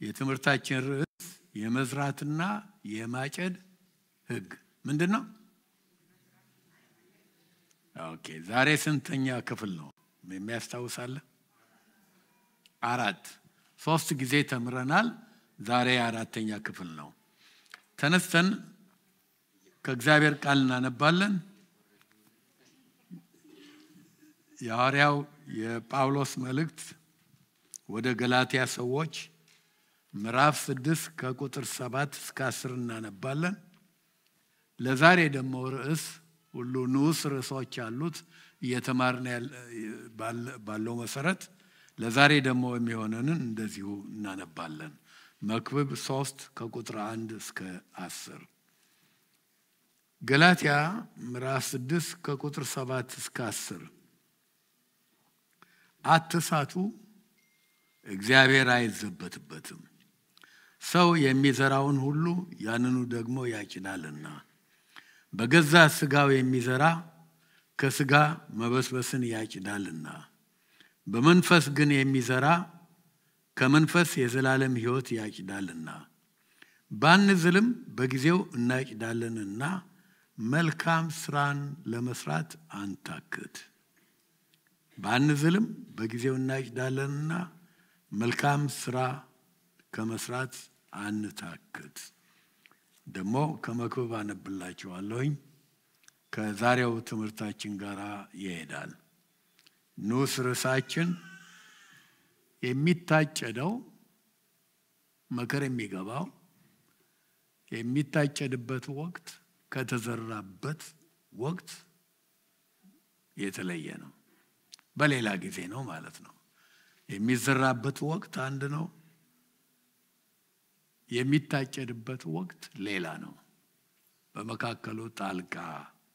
የትምህርታችን ርዕስ የመዝራትና የማጨድ ህግ ምንድነው? ኦኬ ዛሬ ስንተኛ ክፍል ነው የሚያስታውሳለ? 4 3 ጊዜ ተምረናል። ዛሬ 4ኛ ክፍል ነው። ተነስተን ከእግዚአብሔር ቃል እናነባለን። የሐዋርያው የጳውሎስ መልእክት ወደ ገላትያ ሰዎች ምዕራፍ 6 ከቁጥር 7 እስከ 10 እናነባለን። ለዛሬ ደግሞ ርዕስ ሁሉ ንዑስ ርዕሶች አሉት እየተማርን ባለው መሰረት ለዛሬ ደግሞ የሚሆነንን እንደዚሁ እናነባለን። መክብብ 3 ከቁጥር 1 እስከ 10። ገላትያ ምዕራፍ 6 ከቁጥር 7 እስከ 10። አትሳቱ፣ እግዚአብሔር አይዘበትበትም። ሰው የሚዘራውን ሁሉ ያንኑ ደግሞ ያጭዳልና። በገዛ ስጋው የሚዘራ ከስጋ መበስበስን ያጭዳልና። በመንፈስ ግን የሚዘራ ከመንፈስ የዘላለም ሕይወት ያጭዳልና። ባንዝልም በጊዜው እናጭዳለንና መልካም ስራን ለመስራት አንታክት። ባንዝልም በጊዜው እናጭዳለንና መልካም ስራ ከመስራት አንታክት። ደግሞ ከመክብብ አነብላችኋለሁኝ ከዛሬው ትምህርታችን ጋር ይሄዳል። ንዑስ ርዕሳችን የሚታጨደው መከር የሚገባው የሚታጨድበት ወቅት ከተዘራበት ወቅት የተለየ ነው። በሌላ ጊዜ ነው ማለት ነው። የሚዘራበት ወቅት አንድ ነው። የሚታጨድበት ወቅት ሌላ ነው። በመካከሉ ጣልቃ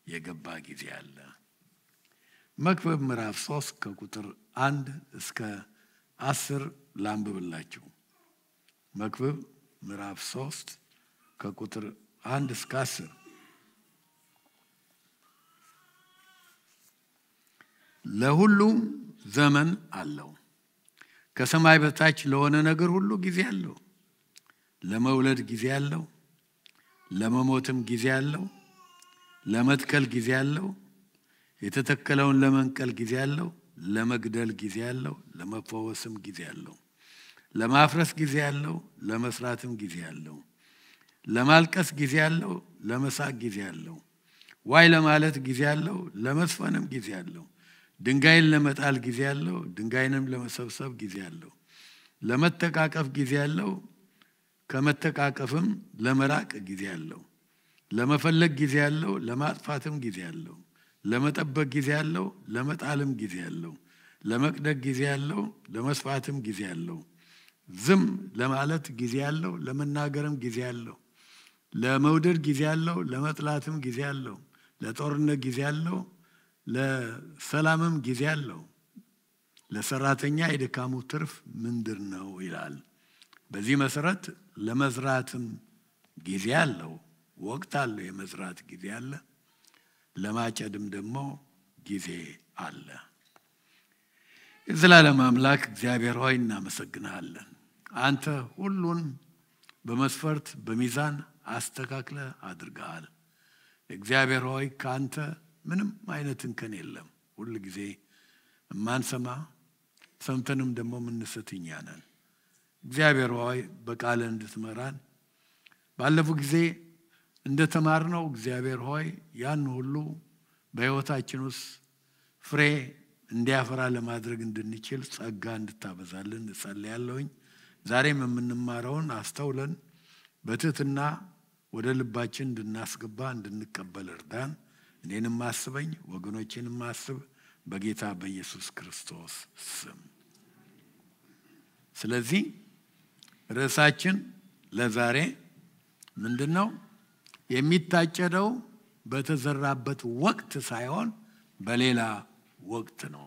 የገባ ጊዜ አለ። መክብብ ምዕራፍ 3 ከቁጥር 1 እስከ 10 ላንብብላችሁ። መክብብ ምዕራፍ 3 ከቁጥር 1 እስከ 10። ለሁሉም ዘመን አለው፣ ከሰማይ በታች ለሆነ ነገር ሁሉ ጊዜ አለው። ለመውለድ ጊዜ አለው፣ ለመሞትም ጊዜ አለው። ለመትከል ጊዜ አለው፣ የተተከለውን ለመንቀል ጊዜ አለው። ለመግደል ጊዜ አለው፣ ለመፈወስም ጊዜ አለው። ለማፍረስ ጊዜ አለው፣ ለመስራትም ጊዜ አለው። ለማልቀስ ጊዜ አለው፣ ለመሳቅ ጊዜ አለው። ዋይ ለማለት ጊዜ አለው፣ ለመስፈንም ጊዜ አለው። ድንጋይን ለመጣል ጊዜ አለው፣ ድንጋይንም ለመሰብሰብ ጊዜ አለው። ለመተቃቀፍ ጊዜ አለው፣ ከመተቃቀፍም ለመራቅ ጊዜ አለው። ለመፈለግ ጊዜ አለው፣ ለማጥፋትም ጊዜ አለው። ለመጠበቅ ጊዜ አለው፣ ለመጣልም ጊዜ አለው። ለመቅደግ ጊዜ አለው፣ ለመስፋትም ጊዜ አለው። ዝም ለማለት ጊዜ አለው፣ ለመናገርም ጊዜ አለው። ለመውደድ ጊዜ አለው፣ ለመጥላትም ጊዜ አለው። ለጦርነት ጊዜ አለው፣ ለሰላምም ጊዜ አለው። ለሰራተኛ የድካሙ ትርፍ ምንድር ነው ይላል። በዚህ መሰረት ለመዝራትም ጊዜ አለው፣ ወቅት አለው። የመዝራት ጊዜ አለ፣ ለማጨድም ደግሞ ጊዜ አለ። የዘላለም አምላክ እግዚአብሔር ሆይ እናመሰግናለን። አንተ ሁሉን በመስፈርት በሚዛን አስተካክለ አድርገሃል። እግዚአብሔር ሆይ ካንተ ምንም አይነት እንከን የለም። ሁሉ ጊዜ ማንሰማ ሰምተንም ደግሞ ምንስተኛ ነን። እግዚአብሔር ሆይ በቃል እንድትመራን ባለፈው ጊዜ እንደተማርነው እግዚአብሔር ሆይ ያን ሁሉ በሕይወታችን ውስጥ ፍሬ እንዲያፈራ ለማድረግ እንድንችል ጸጋ እንድታበዛልን እጸልያለሁኝ። ዛሬም የምንማረውን አስተውለን በትህትና ወደ ልባችን እንድናስገባ እንድንቀበል እርዳን። እኔንም አስበኝ፣ ወገኖቼንም አስብ፣ በጌታ በኢየሱስ ክርስቶስ ስም። ስለዚህ ርዕሳችን ለዛሬ ምንድነው? የሚታጨደው በተዘራበት ወቅት ሳይሆን በሌላ ወቅት ነው።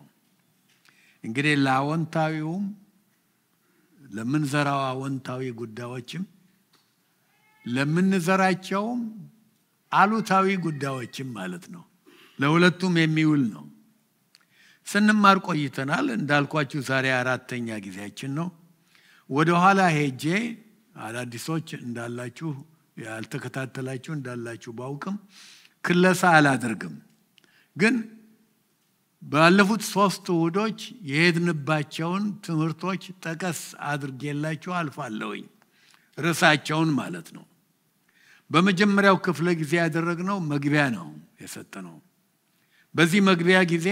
እንግዲህ ለአዎንታዊውም ለምንዘራው አዎንታዊ ጉዳዮችም ለምንዘራቸውም አሉታዊ ጉዳዮችም ማለት ነው። ለሁለቱም የሚውል ነው። ስንማር ቆይተናል። እንዳልኳችሁ ዛሬ 4ኛ ጊዜያችን ነው። ወደ ኋላ ሄጄ አዳዲሶች እንዳላችሁ ያልተከታተላችሁ እንዳላችሁ ባውቅም ክለሳ አላደርግም። ግን ባለፉት 3 እሁዶች የሄድንባቸውን ትምህርቶች ጠቀስ አድርጌላችሁ አልፋለሁኝ፣ ርዕሳቸውን ማለት ነው። በመጀመሪያው ክፍለ ጊዜ ያደረግነው መግቢያ ነው የሰጠነው። በዚህ መግቢያ ጊዜ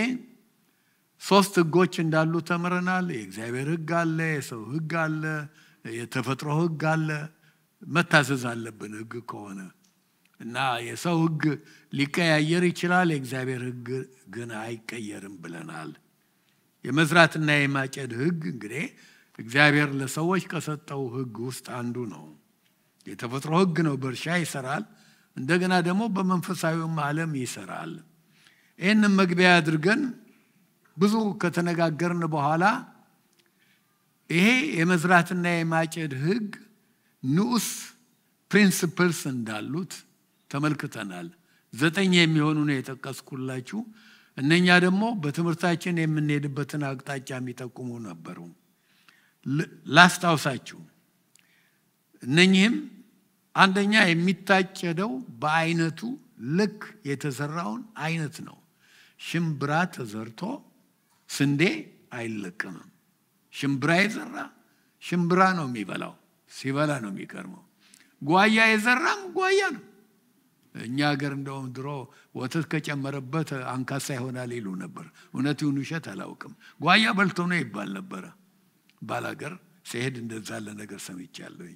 3 ሕጎች እንዳሉ ተምረናል። የእግዚአብሔር ሕግ አለ፣ የሰው ሕግ አለ፣ የተፈጥሮ ሕግ አለ። መታዘዝ አለብን ሕግ ከሆነ እና የሰው ሕግ ሊቀያየር ይችላል፣ የእግዚአብሔር ሕግ ግን አይቀየርም ብለናል። የመዝራትና የማጨድ ሕግ እንግዲህ እግዚአብሔር ለሰዎች ከሰጠው ሕግ ውስጥ አንዱ ነው። የተፈጥሮ ሕግ ነው፣ በእርሻ ይሰራል፣ እንደገና ደግሞ በመንፈሳዊውም ዓለም ይሰራል። ይህንን መግቢያ አድርገን ብዙ ከተነጋገርን በኋላ ይሄ የመዝራትና የማጨድ ሕግ ንዑስ ፕሪንሲፕልስ እንዳሉት ተመልክተናል። 9 የሚሆኑ ነው የጠቀስኩላችሁ። እነኛ ደግሞ በትምህርታችን የምንሄድበትን አቅጣጫ የሚጠቁሙ ነበሩ። ላስታውሳችሁ። እነኚህም አንደኛ የሚታጨደው በአይነቱ ልክ የተዘራውን አይነት ነው። ሽምብራ ተዘርቶ ስንዴ አይለቀምም። ሽምብራ የዘራ ሽምብራ ነው የሚበላው፣ ሲበላ ነው የሚቀርመው። ጓያ የዘራም ጓያ ነው። እኛ ሀገር እንደውም ድሮ ወተት ከጨመረበት አንካሳ ይሆናል ይሉ ነበር። እውነት ይሁን ውሸት አላውቅም። ጓያ በልቶ ነው ይባል ነበረ። ባላገር ሲሄድ እንደዛ ያለ ነገር ሰምቻለሁ።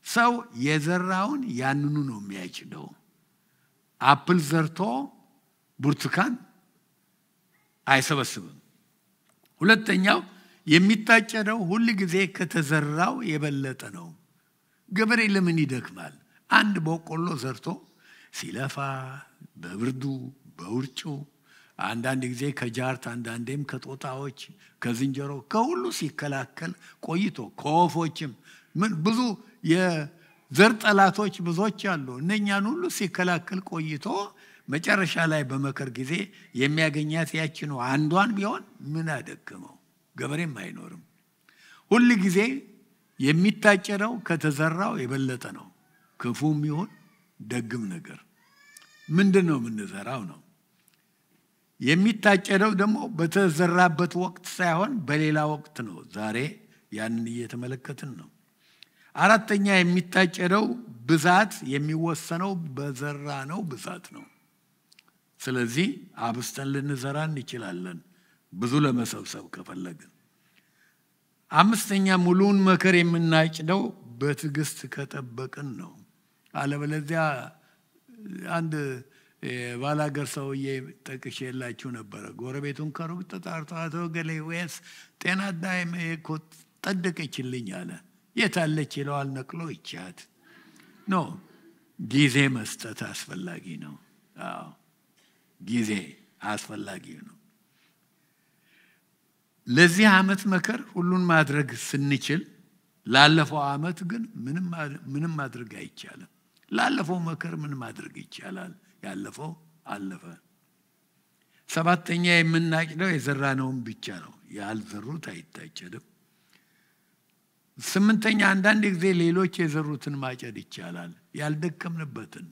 ሰው የዘራውን ያንኑ ነው የሚያጭደው። አፕል ዘርቶ ብርቱካን አይሰበስብም። ሁለተኛው የሚታጨደው ሁል ጊዜ ከተዘራው የበለጠ ነው። ገበሬ ለምን ይደክማል? አንድ በቆሎ ዘርቶ ሲለፋ በብርዱ በውርጩ አንዳንድ ጊዜ ከጃርት አንዳንዴም ከጦጣዎች ከዝንጀሮ ከሁሉ ሲከላከል ቆይቶ ከወፎችም ምን ብዙ የዘር ጠላቶች ብዙዎች አሉ። እነኛን ሁሉ ሲከላከል ቆይቶ መጨረሻ ላይ በመከር ጊዜ የሚያገኛት ያቺ ነው። አንዷን ቢሆን ምን አደከመው? ገበሬም አይኖርም። ሁል ጊዜ የሚታጨደው ከተዘራው የበለጠ ነው። ክፉም ይሁን ደግም ነገር ምንድነው የምንዘራው ነው። የሚታጨደው ደግሞ በተዘራበት ወቅት ሳይሆን በሌላ ወቅት ነው። ዛሬ ያንን እየተመለከትን ነው። አራተኛ የሚታጨደው ብዛት የሚወሰነው በዘራ ነው ብዛት ነው። ስለዚህ አብስተን ልንዘራ እንችላለን ብዙ ለመሰብሰብ ከፈለግን። አምስተኛ ሙሉውን መከር የምናጭደው በትዕግስት ከጠበቅን ነው። አለበለዚያ አንድ ባላገር ሰውዬ ጠቅሼላችሁ ነበረ። ጎረቤቱን ከሩቅ ተጣርቶ አቶ ገሌ ወይስ ጤና ዳይም እኮ ጠደቀችልኝ አለ። የታለች ይለዋል። ነቅሎ ይቻት ኖ ጊዜ መስጠት አስፈላጊ ነው። አዎ ጊዜ አስፈላጊ ነው። ለዚህ ዓመት መከር ሁሉን ማድረግ ስንችል ላለፈው ዓመት ግን ምንም ማድረግ አይቻልም። ላለፈው መከር ምን ማድረግ ይቻላል? ያለፈው አለፈ። ሰባተኛ የምናጭደው የዘራነውን ብቻ ነው። ያልዘሩት አይታጨድም። ስምንተኛ አንዳንድ ጊዜ ሌሎች የዘሩትን ማጨድ ይቻላል። ያልደከምንበትን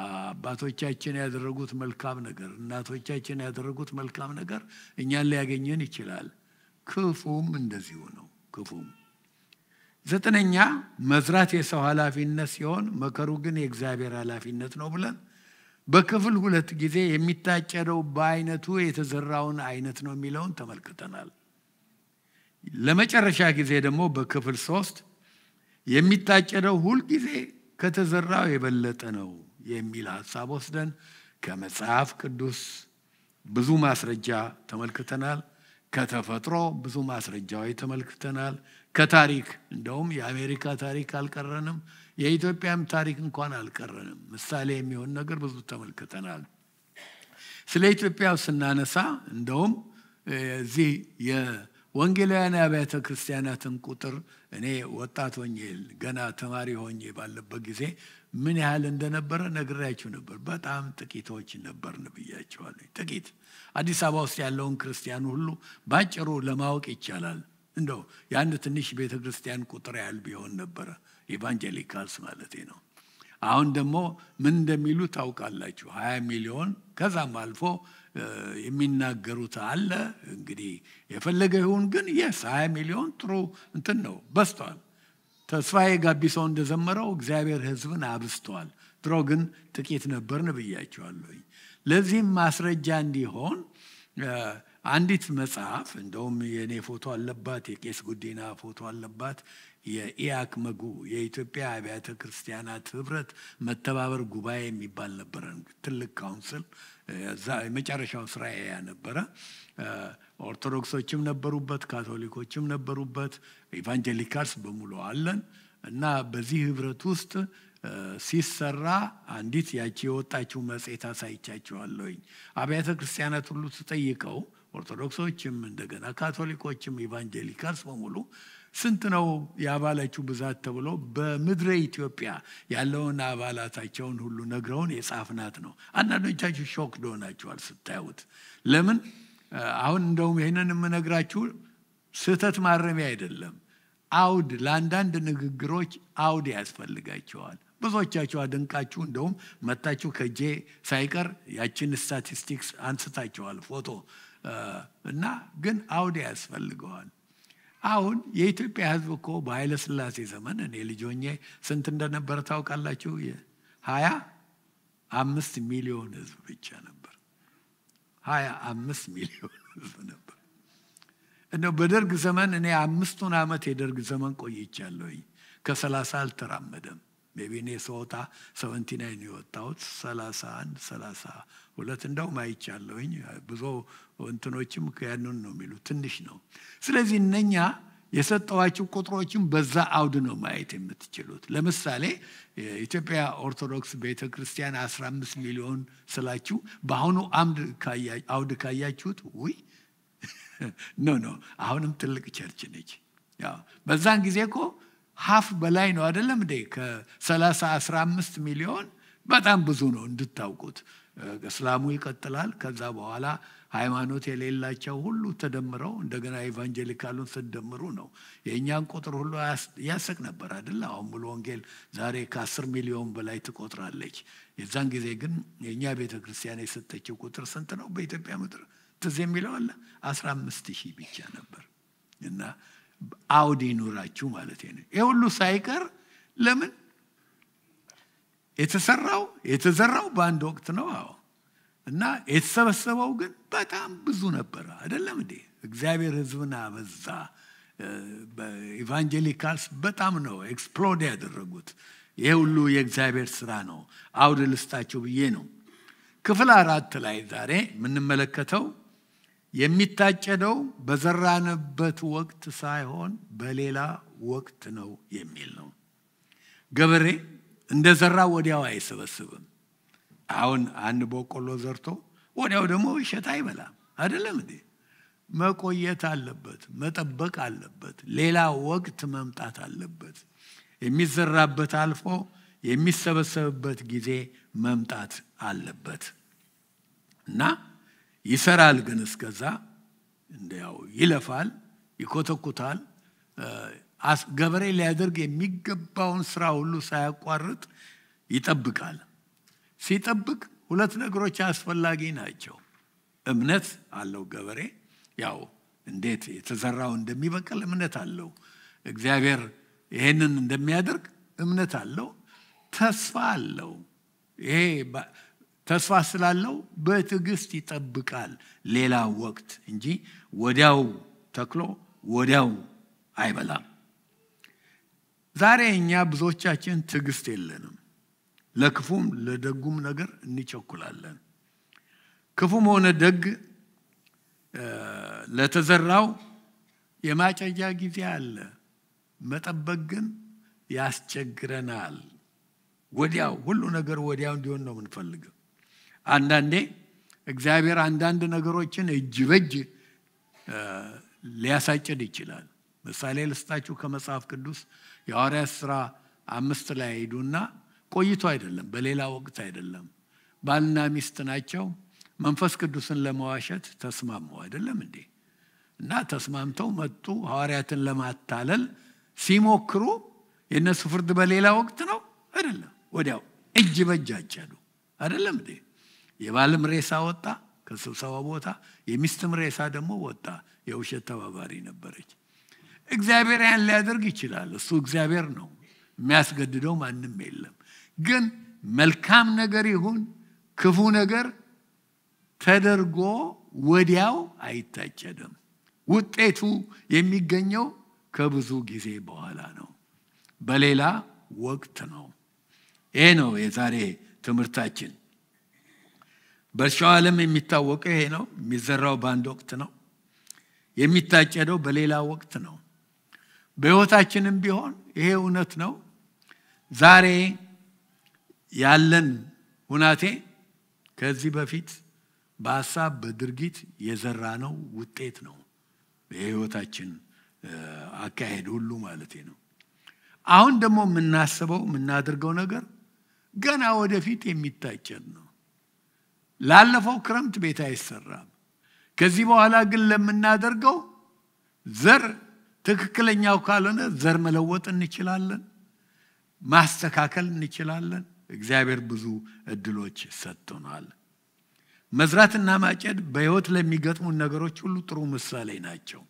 አባቶቻችን ያደረጉት መልካም ነገር፣ እናቶቻችን ያደረጉት መልካም ነገር እኛን ሊያገኘን ይችላል። ክፉም እንደዚሁ ነው። ክፉም ዘጠነኛ መዝራት የሰው ኃላፊነት ሲሆን መከሩ ግን የእግዚአብሔር ኃላፊነት ነው ብለን በክፍል 2 ጊዜ የሚታጨደው በአይነቱ የተዘራውን አይነት ነው የሚለውን ተመልክተናል። ለመጨረሻ ጊዜ ደግሞ በክፍል 3 የሚታጨደው ሁል ጊዜ ከተዘራው የበለጠ ነው የሚል ሐሳብ ወስደን ከመጽሐፍ ቅዱስ ብዙ ማስረጃ ተመልክተናል። ከተፈጥሮ ብዙ ማስረጃዎች ተመልክተናል። ከታሪክ እንደውም የአሜሪካ ታሪክ አልቀረንም፣ የኢትዮጵያም ታሪክ እንኳን አልቀረንም። ምሳሌ የሚሆን ነገር ብዙ ተመልክተናል። ስለ ኢትዮጵያ ስናነሳ እንደውም እዚህ የወንጌላውያን አብያተ ክርስቲያናትን ቁጥር እኔ ወጣት ሆኜ ገና ተማሪ ሆኜ ባለበት ጊዜ ምን ያህል እንደነበረ ነግራችሁ ነበር። በጣም ጥቂቶች ነበርን ብያቸዋለሁ። ጥቂት አዲስ አበባ ውስጥ ያለውን ክርስቲያን ሁሉ ባጭሩ ለማወቅ ይቻላል። እንደው ያን ትንሽ ቤተክርስቲያን ቁጥር ያህል ቢሆን ነበር ኢቫንጀሊካልስ ማለት ነው። አሁን ደግሞ ምን እንደሚሉ ታውቃላችሁ? 20 ሚሊዮን ከዛም አልፎ የሚናገሩት አለ። እንግዲህ የፈለገ ይሁን ግን የስ 20 ሚሊዮን ጥሩ እንትን ነው፣ በስቷል። ተስፋዬ ጋቢሶ እንደዘመረው እግዚአብሔር ሕዝብን አብስቷል። ድሮ ግን ጥቂት ነበርን ብያቸዋለሁ። ለዚህም ማስረጃ እንዲሆን አንዲት መጽሐፍ እንደውም የኔ ፎቶ አለባት፣ የቄስ ጉዲና ፎቶ አለባት። የኢያክ መጉ የኢትዮጵያ አብያተ ክርስቲያናት ህብረት መተባበር ጉባኤ የሚባል ነበር። ትልቅ ካውንስል የመጨረሻው ስራ ያ ነበረ። ኦርቶዶክሶችም ነበሩበት፣ ካቶሊኮችም ነበሩበት፣ ኢቫንጀሊካልስ በሙሉ አለን። እና በዚህ ህብረት ውስጥ ሲሰራ አንዲት ያቺ የወጣችው መጽሔት አሳይቻቸዋለሁኝ። አብያተ ክርስቲያናት ሁሉ ተጠይቀው ኦርቶዶክሶችም እንደገና ካቶሊኮችም ኢቫንጀሊካልስ በሙሉ ስንት ነው የአባላችሁ ብዛት ተብሎ በምድረ ኢትዮጵያ ያለውን አባላታቸውን ሁሉ ነግረውን የጻፍናት ነው። አንዳንዶቻችሁ ሾክ ሆናችኋል ስታዩት። ለምን አሁን እንደውም ይሄንን የምነግራችሁ ስህተት ማረሚያ አይደለም። አውድ ለአንዳንድ ንግግሮች አውድ ያስፈልጋቸዋል። ብዙዎቻችሁ አደንቃችሁ እንደውም መጣችሁ ከጄ ሳይቀር ያችን ስታቲስቲክስ አንስታችኋል ፎቶ እና ግን አውድ ያስፈልገዋል። አሁን የኢትዮጵያ ህዝብ እኮ በኃይለ ሥላሴ ዘመን እኔ ልጅ ሆኜ ስንት እንደነበረ ታውቃላችሁ? 25 ሚሊዮን ህዝብ ብቻ ነበር። 25 ሚሊዮን ህዝብ ነበር። እንደው በደርግ ዘመን እኔ 5 ዓመት የደርግ ዘመን ቆይቻለሁ። ከ30 አልተራመደም። ሜቢኔ ሶታ 79 የወጣሁት 31 32 እንደውም አይቻለሁኝ። ብዙ እንትኖችም ያንን ነው የሚሉ ትንሽ ነው። ስለዚህ እነኛ የሰጠዋችሁ ቁጥሮችም በዛ አውድ ነው ማየት የምትችሉት። ለምሳሌ የኢትዮጵያ ኦርቶዶክስ ቤተክርስቲያን 15 ሚሊዮን ስላችሁ በአሁኑ አውድ ካያችሁት ውይ ኖ አሁንም ትልቅ ቸርች ነች። ያው በዛን ጊዜ እኮ ሀፍ በላይ ነው አይደለም እንዴ? ከ30 15 ሚሊዮን በጣም ብዙ ነው እንድታውቁት። እስላሙ ይቀጥላል። ከዛ በኋላ ሃይማኖት የሌላቸው ሁሉ ተደምረው እንደገና ኢቫንጀሊካሉን ተደምሩ ነው የኛን ቁጥር ሁሉ ያስቅ ነበር አይደል? አሁን ሙሉ ወንጌል ዛሬ ከ10 ሚሊዮን በላይ ትቆጥራለች። የዛን ጊዜ ግን የኛ ቤተክርስቲያን የሰጠችው ቁጥር ስንት ነው? በኢትዮጵያ ምድር ትዝ የሚለው አለ 15,000 ብቻ ነበር። እና አውዲ ኑራችሁ ማለት ነው። ይሄ ሁሉ ሳይቀር ለምን የተዘራው በአንድ ወቅት ነው። አዎ እና የተሰበሰበው ግን በጣም ብዙ ነበር አይደለም እንዴ? እግዚአብሔር ህዝብን አበዛ። በኢቫንጀሊካልስ በጣም ነው ኤክስፕሎድ ያደረጉት። ይሄ ሁሉ የእግዚአብሔር ስራ ነው። አውድ ልስጣችሁ ብዬ ነው። ክፍል 4 ላይ ዛሬ የምንመለከተው የሚታጨደው በዘራንበት ወቅት ሳይሆን በሌላ ወቅት ነው የሚል ነው። ገበሬ እንደዘራ ወዲያው አይሰበስብም። አሁን አንድ በቆሎ ዘርቶ ወዲያው ደግሞ እሸት አይበላም አይደለም እንዴ? መቆየት አለበት፣ መጠበቅ አለበት፣ ሌላ ወቅት መምጣት አለበት። የሚዘራበት አልፎ የሚሰበሰብበት ጊዜ መምጣት አለበት እና ይሰራል። ግን እስከዛ እንደው ይለፋል፣ ይኮተኩታል። ገበሬ ሊያደርግ የሚገባውን ስራ ሁሉ ሳያቋርጥ ይጠብቃል። ሲጠብቅ ሁለት ነገሮች አስፈላጊ ናቸው። እምነት አለው ገበሬ። ያው እንዴት የተዘራው እንደሚበቅል እምነት አለው። እግዚአብሔር ይሄንን እንደሚያደርግ እምነት አለው። ተስፋ አለው። ይሄ ተስፋ ስላለው በትዕግስት ይጠብቃል ሌላ ወቅት እንጂ ወዲያው ተክሎ ወዲያው አይበላም። ዛሬ እኛ ብዙዎቻችን ትዕግስት የለንም። ለክፉም ለደጉም ነገር እንቸኩላለን። ክፉም ሆነ ደግ ለተዘራው የማጨጃ ጊዜ አለ። መጠበቅ ግን ያስቸግረናል። ወዲያው ሁሉ ነገር ወዲያው እንዲሆን ነው የምንፈልገው። አንዳንዴ እግዚአብሔር አንዳንድ ነገሮችን እጅ በእጅ ሊያሳጭድ ይችላል። ምሳሌ ልስጣችሁ ከመጽሐፍ ቅዱስ የሐዋርያት ሥራ 5 ላይ ሄዱና ቆይቶ አይደለም፣ በሌላ ወቅት አይደለም፣ ባልና ሚስት ናቸው። መንፈስ ቅዱስን ለመዋሸት ተስማሙ አይደለም እንዴ? እና ተስማምተው መጡ። ሐዋርያትን ለማታለል ሲሞክሩ የነሱ ፍርድ በሌላ ወቅት ነው አይደለም፣ ወዲያው እጅ በእጅ አጨዱ አይደለም እንዴ? የባልም ሬሳ ወጣ ከስብሰባው ቦታ፣ የሚስትም ሬሳ ደግሞ ወጣ። የውሸት ተባባሪ ነበረች። እግዚአብሔር ያን ሊያደርግ ይችላል። እሱ እግዚአብሔር ነው፣ የሚያስገድደው ማንም የለም። ግን መልካም ነገር ይሁን ክፉ ነገር ተደርጎ ወዲያው አይታጨድም። ውጤቱ የሚገኘው ከብዙ ጊዜ በኋላ ነው፣ በሌላ ወቅት ነው። ይሄ ነው የዛሬ ትምህርታችን። በእርሻው ዓለም የሚታወቀው ይሄ ነው። የሚዘራው በአንድ ወቅት ነው፣ የሚታጨደው በሌላ ወቅት ነው። በሕይወታችንም ቢሆን ይሄ እውነት ነው። ዛሬ ያለን ሁናቴ ከዚህ በፊት በሐሳብ በድርጊት የዘራነው ውጤት ነው። የሕይወታችን አካሄድ ሁሉ ማለት ነው። አሁን ደግሞ የምናስበው የምናደርገው ነገር ገና ወደፊት የሚታጨድ ነው። ላለፈው ክረምት ቤት አይሰራም። ከዚህ በኋላ ግን ለምናደርገው ዘር ትክክለኛው ካልሆነ ዘር መለወጥ እንችላለን፣ ማስተካከል እንችላለን። እግዚአብሔር ብዙ እድሎች ሰጥቶናል። መዝራትና ማጨድ በሕይወት ለሚገጥሙን ነገሮች ሁሉ ጥሩ ምሳሌ ናቸው።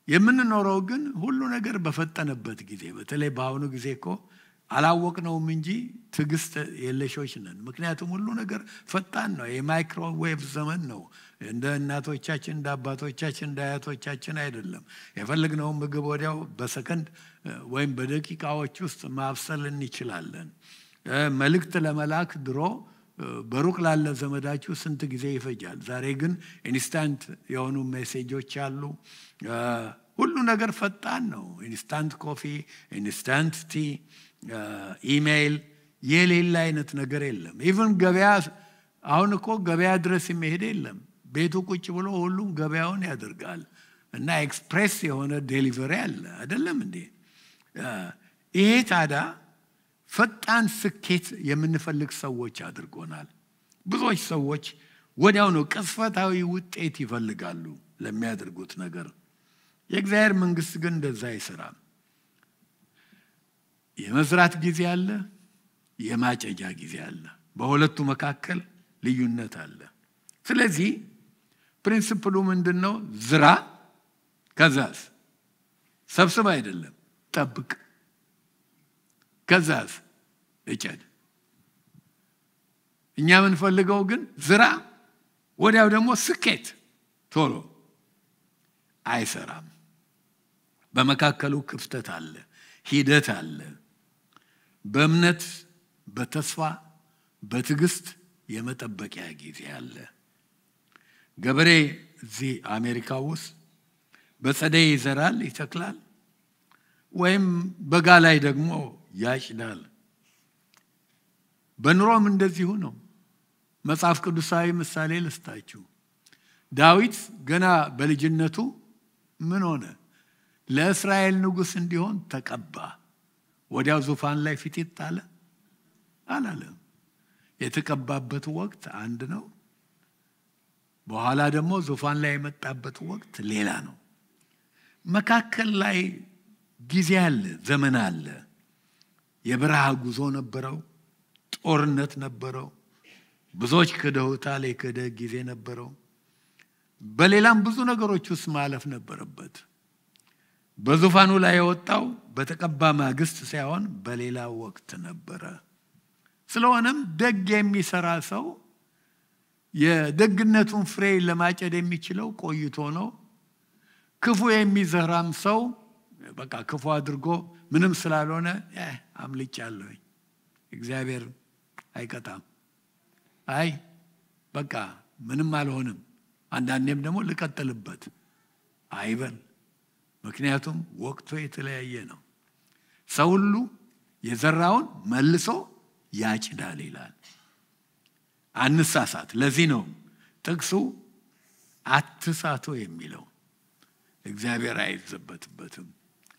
የምንኖረው ግን ሁሉ ነገር በፈጠነበት ጊዜ፣ በተለይ በአሁኑ ጊዜ እኮ አላወቅነውም እንጂ ትዕግስት የለሾች ነን። ምክንያቱም ሁሉ ነገር ፈጣን ነው። የማይክሮዌቭ ዘመን ነው። እንደ እናቶቻችን እንደ አባቶቻችን እንደ አያቶቻችን አይደለም። የፈለግነውን ምግብ ወዲያው በሰከንድ ወይም በደቂቃዎች ውስጥ ማብሰል እንችላለን። መልእክት ለመላክ ድሮ በሩቅ ላለ ዘመዳችሁ ስንት ጊዜ ይፈጃል? ዛሬ ግን ኢንስታንት የሆኑ ሜሴጆች አሉ። ሁሉ ነገር ፈጣን ነው። ኢንስታንት ኮፊ፣ ኢንስታንት ቲ፣ ኢሜይል፣ የሌላ አይነት ነገር የለም። ኢቭን ገበያ አሁን እኮ ገበያ ድረስ የሚሄድ የለም። ቤቱ ቁጭ ብሎ ሁሉም ገበያውን ያደርጋል። እና ኤክስፕሬስ የሆነ ዴሊቨሪ አለ አይደለም እንዴ? ይሄ ታዲያ ፈጣን ስኬት የምንፈልግ ሰዎች አድርጎናል። ብዙዎች ሰዎች ወዲያው ነው ቅጽበታዊ ውጤት ይፈልጋሉ ለሚያደርጉት ነገር። የእግዚአብሔር መንግስት ግን እንደዛ አይሰራም። የመዝራት ጊዜ አለ፣ የማጨጃ ጊዜ አለ። በሁለቱ መካከል ልዩነት አለ። ስለዚህ ፕሪንሲፕሉ ምንድነው? ዝራ፣ ከዛስ ሰብስብ አይደለም፣ ጠብቅ፣ ከዛስ እጨድ። እኛ የምንፈልገው ግን ዝራ፣ ወዲያው ደግሞ ስኬት ቶሎ አይሰራም። በመካከሉ ክፍተት አለ፣ ሂደት አለ። በእምነት በተስፋ በትዕግስት የመጠበቂያ ጊዜ አለ። ገበሬ እዚህ አሜሪካ ውስጥ በጸደይ ይዘራል፣ ይተክላል፣ ወይም በጋ ላይ ደግሞ ያጭዳል። በኑሮም እንደዚሁ ነው። መጽሐፍ ቅዱሳዊ ምሳሌ ልስጣችሁ። ዳዊት ገና በልጅነቱ ምን ሆነ? ለእስራኤል ንጉሥ እንዲሆን ተቀባ። ወዲያው ዙፋን ላይ ፊት ይጣለ አላለም። የተቀባበት ወቅት አንድ ነው። በኋላ ደግሞ ዙፋን ላይ የመጣበት ወቅት ሌላ ነው። መካከል ላይ ጊዜ አለ፣ ዘመን አለ። የበረሃ ጉዞ ነበረው፣ ጦርነት ነበረው፣ ብዙዎች ክደውታል፣ የክደ ጊዜ ነበረው። በሌላም ብዙ ነገሮች ውስጥ ማለፍ ነበረበት። በዙፋኑ ላይ የወጣው በተቀባ ማግስት ሳይሆን በሌላ ወቅት ነበረ። ስለሆነም ደግ የሚሰራ ሰው የደግነቱን ፍሬ ለማጨድ የሚችለው ቆይቶ ነው። ክፉ የሚዘራም ሰው በቃ ክፉ አድርጎ ምንም ስላልሆነ አምልጫለሁ፣ እግዚአብሔር አይቀጣም፣ አይ በቃ ምንም አልሆንም፣ አንዳንዴም ደግሞ ልቀጥልበት አይበል። ምክንያቱም ወቅቱ የተለያየ ነው። ሰው ሁሉ የዘራውን መልሶ ያጭዳል ይላል። አንሳሳት። ለዚህ ነው ጥቅሱ አትሳቱ የሚለው። እግዚአብሔር አይዘበትበትም፣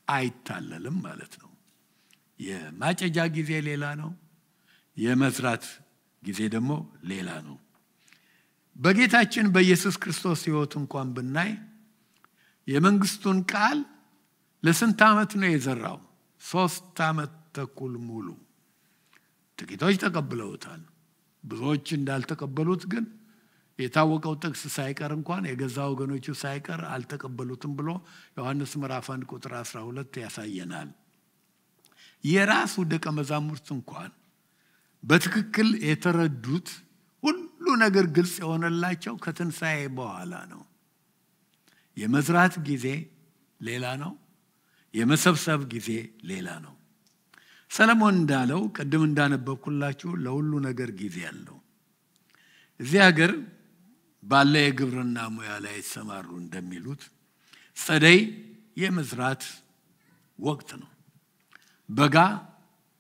አይታለልም ማለት ነው። የማጨጃ ጊዜ ሌላ ነው፣ የመዝራት ጊዜ ደግሞ ሌላ ነው። በጌታችን በኢየሱስ ክርስቶስ ሕይወት እንኳን ብናይ የመንግስቱን ቃል ለስንት ዓመት ነው የዘራው? 3 ዓመት ተኩል ሙሉ። ጥቂቶች ተቀብለውታል። ብዙዎች እንዳልተቀበሉት ግን የታወቀው ጥቅስ ሳይቀር እንኳን የገዛ ወገኖቹ ሳይቀር አልተቀበሉትም ብሎ ዮሐንስ ምዕራፍ 1 ቁጥር 12 ያሳየናል። የራሱ ደቀ መዛሙርት እንኳን በትክክል የተረዱት ሁሉ ነገር ግልጽ የሆነላቸው ከትንሣኤ በኋላ ነው። የመዝራት ጊዜ ሌላ ነው፣ የመሰብሰብ ጊዜ ሌላ ነው። ሰለሞን እንዳለው ቀደም እንዳነበብኩላችሁ ለሁሉ ነገር ጊዜ አለው። እዚህ ሀገር ባለ የግብርና ሙያ ላይ የተሰማሩ እንደሚሉት ጸደይ የመዝራት ወቅት ነው። በጋ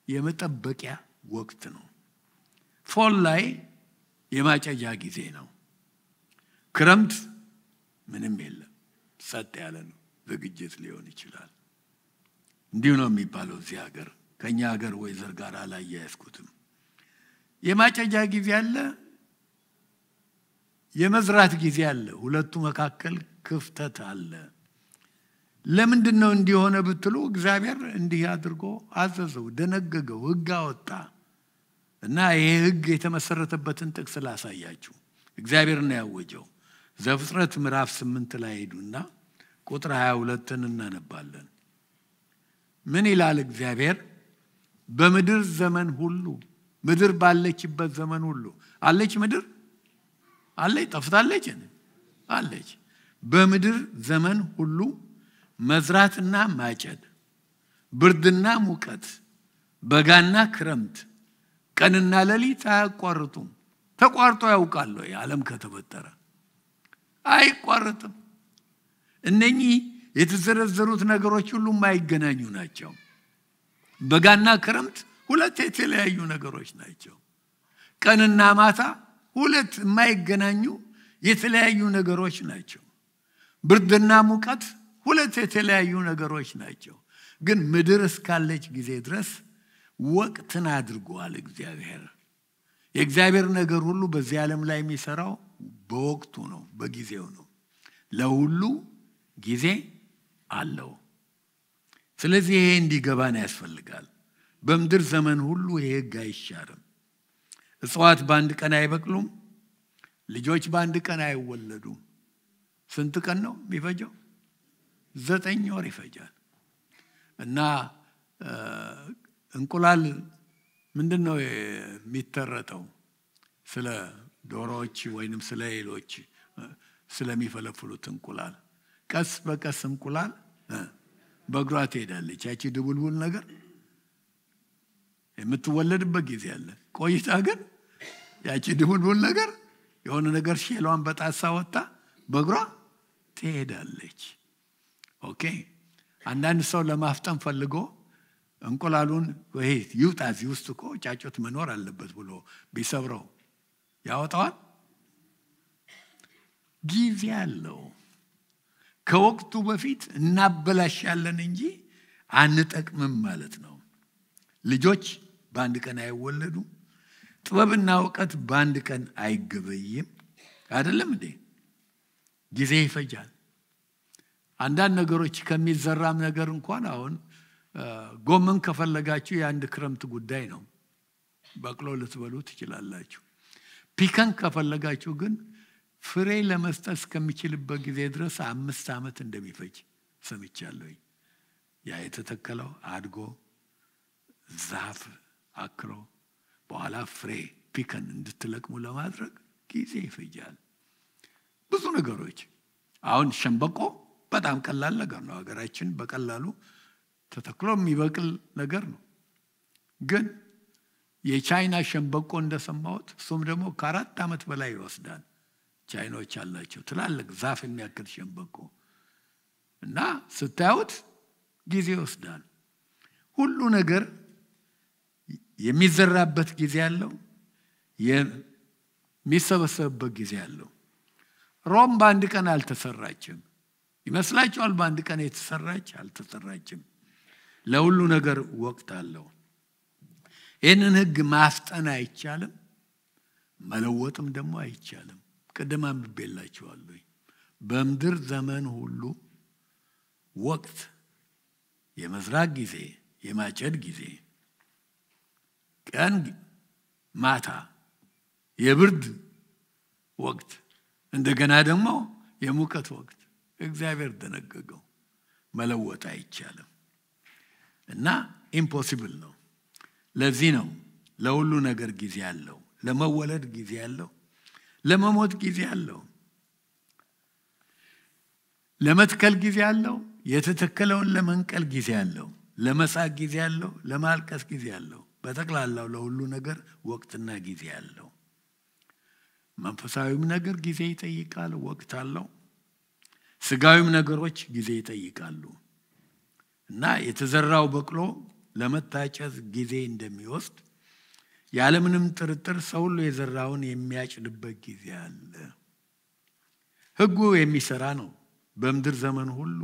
የመጠበቂያ ወቅት ነው። ፎል ላይ የማጨጃ ጊዜ ነው። ክረምት ምንም የለም፣ ጸጥ ያለ ነው። ዝግጅት ሊሆን ይችላል። እንዲሁ ነው የሚባለው እዚህ ሀገር። ከኛ ሀገር ወይዘር ጋር አላያያዝኩትም። የማጨጃ ጊዜ አለ፣ የመዝራት ጊዜ አለ። ሁለቱ መካከል ክፍተት አለ። ለምንድነው እንዲሆነ ብትሉ እግዚአብሔር እንዲህ አድርጎ አዘዘው፣ ደነገገው፣ ሕግ አወጣ እና ይሄ ሕግ የተመሰረተበትን ጥቅስ ላሳያችሁ። እግዚአብሔር ነው ያወጀው። ዘፍጥረት ምዕራፍ 8 ላይ ሄዱና ቁጥር 22ን እናነባለን። ምን ይላል እግዚአብሔር? በምድር ዘመን ሁሉ፣ ምድር ባለችበት ዘመን ሁሉ አለች። ምድር አለች? ጠፍታለች? አለች። በምድር ዘመን ሁሉ መዝራትና ማጨድ፣ ብርድና ሙቀት፣ በጋና ክረምት፣ ቀንና ሌሊት አያቋርጡም። ተቋርጦ ያውቃል ወይ? ዓለም ከተፈጠረ አይቋረጥም። እነኚህ የተዘረዘሩት ነገሮች ሁሉ የማይገናኙ ናቸው። በጋና ክረምት ሁለት የተለያዩ ነገሮች ናቸው። ቀንና ማታ ሁለት የማይገናኙ የተለያዩ ነገሮች ናቸው። ብርድና ሙቀት ሁለት የተለያዩ ነገሮች ናቸው። ግን ምድር እስካለች ጊዜ ድረስ ወቅትን አድርጓል እግዚአብሔር። የእግዚአብሔር ነገር ሁሉ በዚህ ዓለም ላይ የሚሰራው በወቅቱ ነው፣ በጊዜው ነው። ለሁሉ ጊዜ አለው። ስለዚህ ይሄ እንዲገባን ያስፈልጋል። በምድር ዘመን ሁሉ ይሄ ሕግ አይሻርም። እጽዋት በአንድ ቀን አይበቅሉም። ልጆች በአንድ ቀን አይወለዱም። ስንት ቀን ነው የሚፈጀው? 9 ወር ይፈጃል። እና እንቁላል ምንድነው የሚተረተው? ስለ ዶሮዎች ወይንም ስለ ሌሎች ስለሚፈለፍሉት እንቁላል ቀስ በቀስ እንቁላል በእግሯ ትሄዳለች። ያቺ ድቡልቡል ነገር የምትወለድበት ጊዜ አለ። ቆይታ ግን ያቺ ድቡልቡል ነገር የሆነ ነገር ሼሏን በጣሳ ወጣ በእግሯ ትሄዳለች። ኦኬ። አንዳንድ ሰው ለማፍጠን ፈልጎ እንቁላሉን ወይ ይውጣ እዚህ ውስጥ እኮ ጫጩት መኖር አለበት ብሎ ቢሰብረው ያወጣዋል? ጊዜ አለው። ከወቅቱ በፊት እናበላሻለን እንጂ አንጠቅምም ማለት ነው። ልጆች በአንድ ቀን አይወለዱም። ጥበብና ዕውቀት በአንድ ቀን አይገበይም። አይደለም እንዴ? ጊዜ ይፈጃል። አንዳንድ ነገሮች ከሚዘራም ነገር እንኳን አሁን ጎመን ከፈለጋችሁ የአንድ ክረምት ጉዳይ ነው። በቅሎ ልትበሉ ትችላላችሁ። ፒከን ከፈለጋችሁ ግን ፍሬ ለመስጠት እስከሚችልበት ጊዜ ድረስ 5 ዓመት እንደሚፈጅ ሰምቻለሁ። ያ የተተከለው አድጎ ዛፍ አክሮ በኋላ ፍሬ ፒከን እንድትለቅሙ ለማድረግ ጊዜ ይፈጃል። ብዙ ነገሮች አሁን ሸምበቆ በጣም ቀላል ነገር ነው። ሀገራችን በቀላሉ ተተክሎ የሚበቅል ነገር ነው። ግን የቻይና ሸምበቆ እንደሰማሁት እሱም ደግሞ ከ4 ዓመት በላይ ይወስዳል። ቻይኖች አላቸው ትላልቅ ዛፍ የሚያክል ሸምበቆ እና ስታዩት ጊዜ ይወስዳል። ሁሉ ነገር የሚዘራበት ጊዜ አለው፣ የሚሰበሰብበት ጊዜ አለው። ሮም በአንድ ቀን አልተሰራችም። ይመስላችኋል? በአንድ ቀን የተሰራች አልተሰራችም። ለሁሉ ነገር ወቅት አለው። ይህንን ሕግ ማፍጠን አይቻልም፣ መለወጥም ደግሞ አይቻልም። ቅድም አንብቤላችኋለሁ። በምድር ዘመን ሁሉ ወቅት የመዝራት ጊዜ የማጨድ ጊዜ ቀን ማታ የብርድ ወቅት እንደገና ደግሞ የሙቀት ወቅት እግዚአብሔር ደነገገው መለወጥ አይቻልም እና ኢምፖሲብል ነው ለዚህ ነው ለሁሉ ነገር ጊዜ አለው ለመወለድ ጊዜ አለው ለመሞት ጊዜ አለው ለመትከል ጊዜ አለው የተተከለውን ለመንቀል ጊዜ አለው ለመሳቅ ጊዜ አለው ለማልቀስ ጊዜ አለው በተክላላው ለሁሉ ነገር ወቅትና ጊዜ አለው መንፈሳዊም ነገር ጊዜ ይጠይቃል ወቅት አለው ስጋዊም ነገሮች ጊዜ ይጠይቃሉ እና የተዘራው በቅሎ ለመታጨት ጊዜ እንደሚወስድ ያለምንም ጥርጥር ሰው ሁሉ የዘራውን የሚያጭድበት ጊዜ አለ ሕጉ የሚሰራ ነው በምድር ዘመን ሁሉ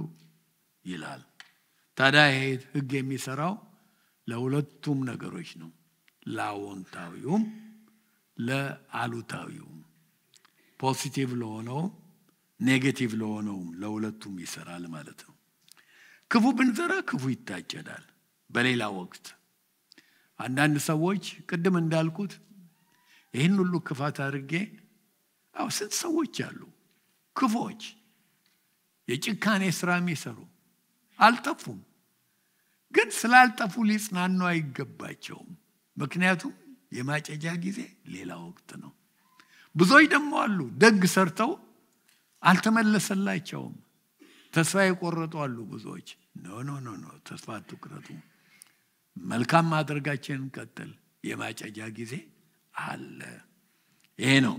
ይላል ታዲያ ይሄ ሕግ የሚሰራው ለሁለቱም ነገሮች ነው ለአዎንታዊውም ለአሉታዊውም ፖዚቲቭ ለሆነው ኔጌቲቭ ለሆነው ለሁለቱም ይሰራል ማለት ነው ክፉ ብንዘራ ክፉ ይታጨዳል በሌላ ወቅት አንዳንድ ሰዎች ቅድም እንዳልኩት ይህን ሁሉ ክፋት አድርጌ ስንት ሰዎች አሉ ክፎች የጭካኔ ስራ የሚሰሩ አልጠፉም ግን ስላልጠፉ ሊጽናኑ አይገባቸውም ምክንያቱም የማጨጃ ጊዜ ሌላ ወቅት ነው ብዙዎች ደግሞ አሉ ደግ ሰርተው አልተመለሰላቸውም ተስፋ የቆረጡ አሉ ብዙዎች ኖ ተስፋ አትቁረጡ መልካም ማድረጋችንን ቀጥል የማጨጃ ጊዜ አለ ይሄ ነው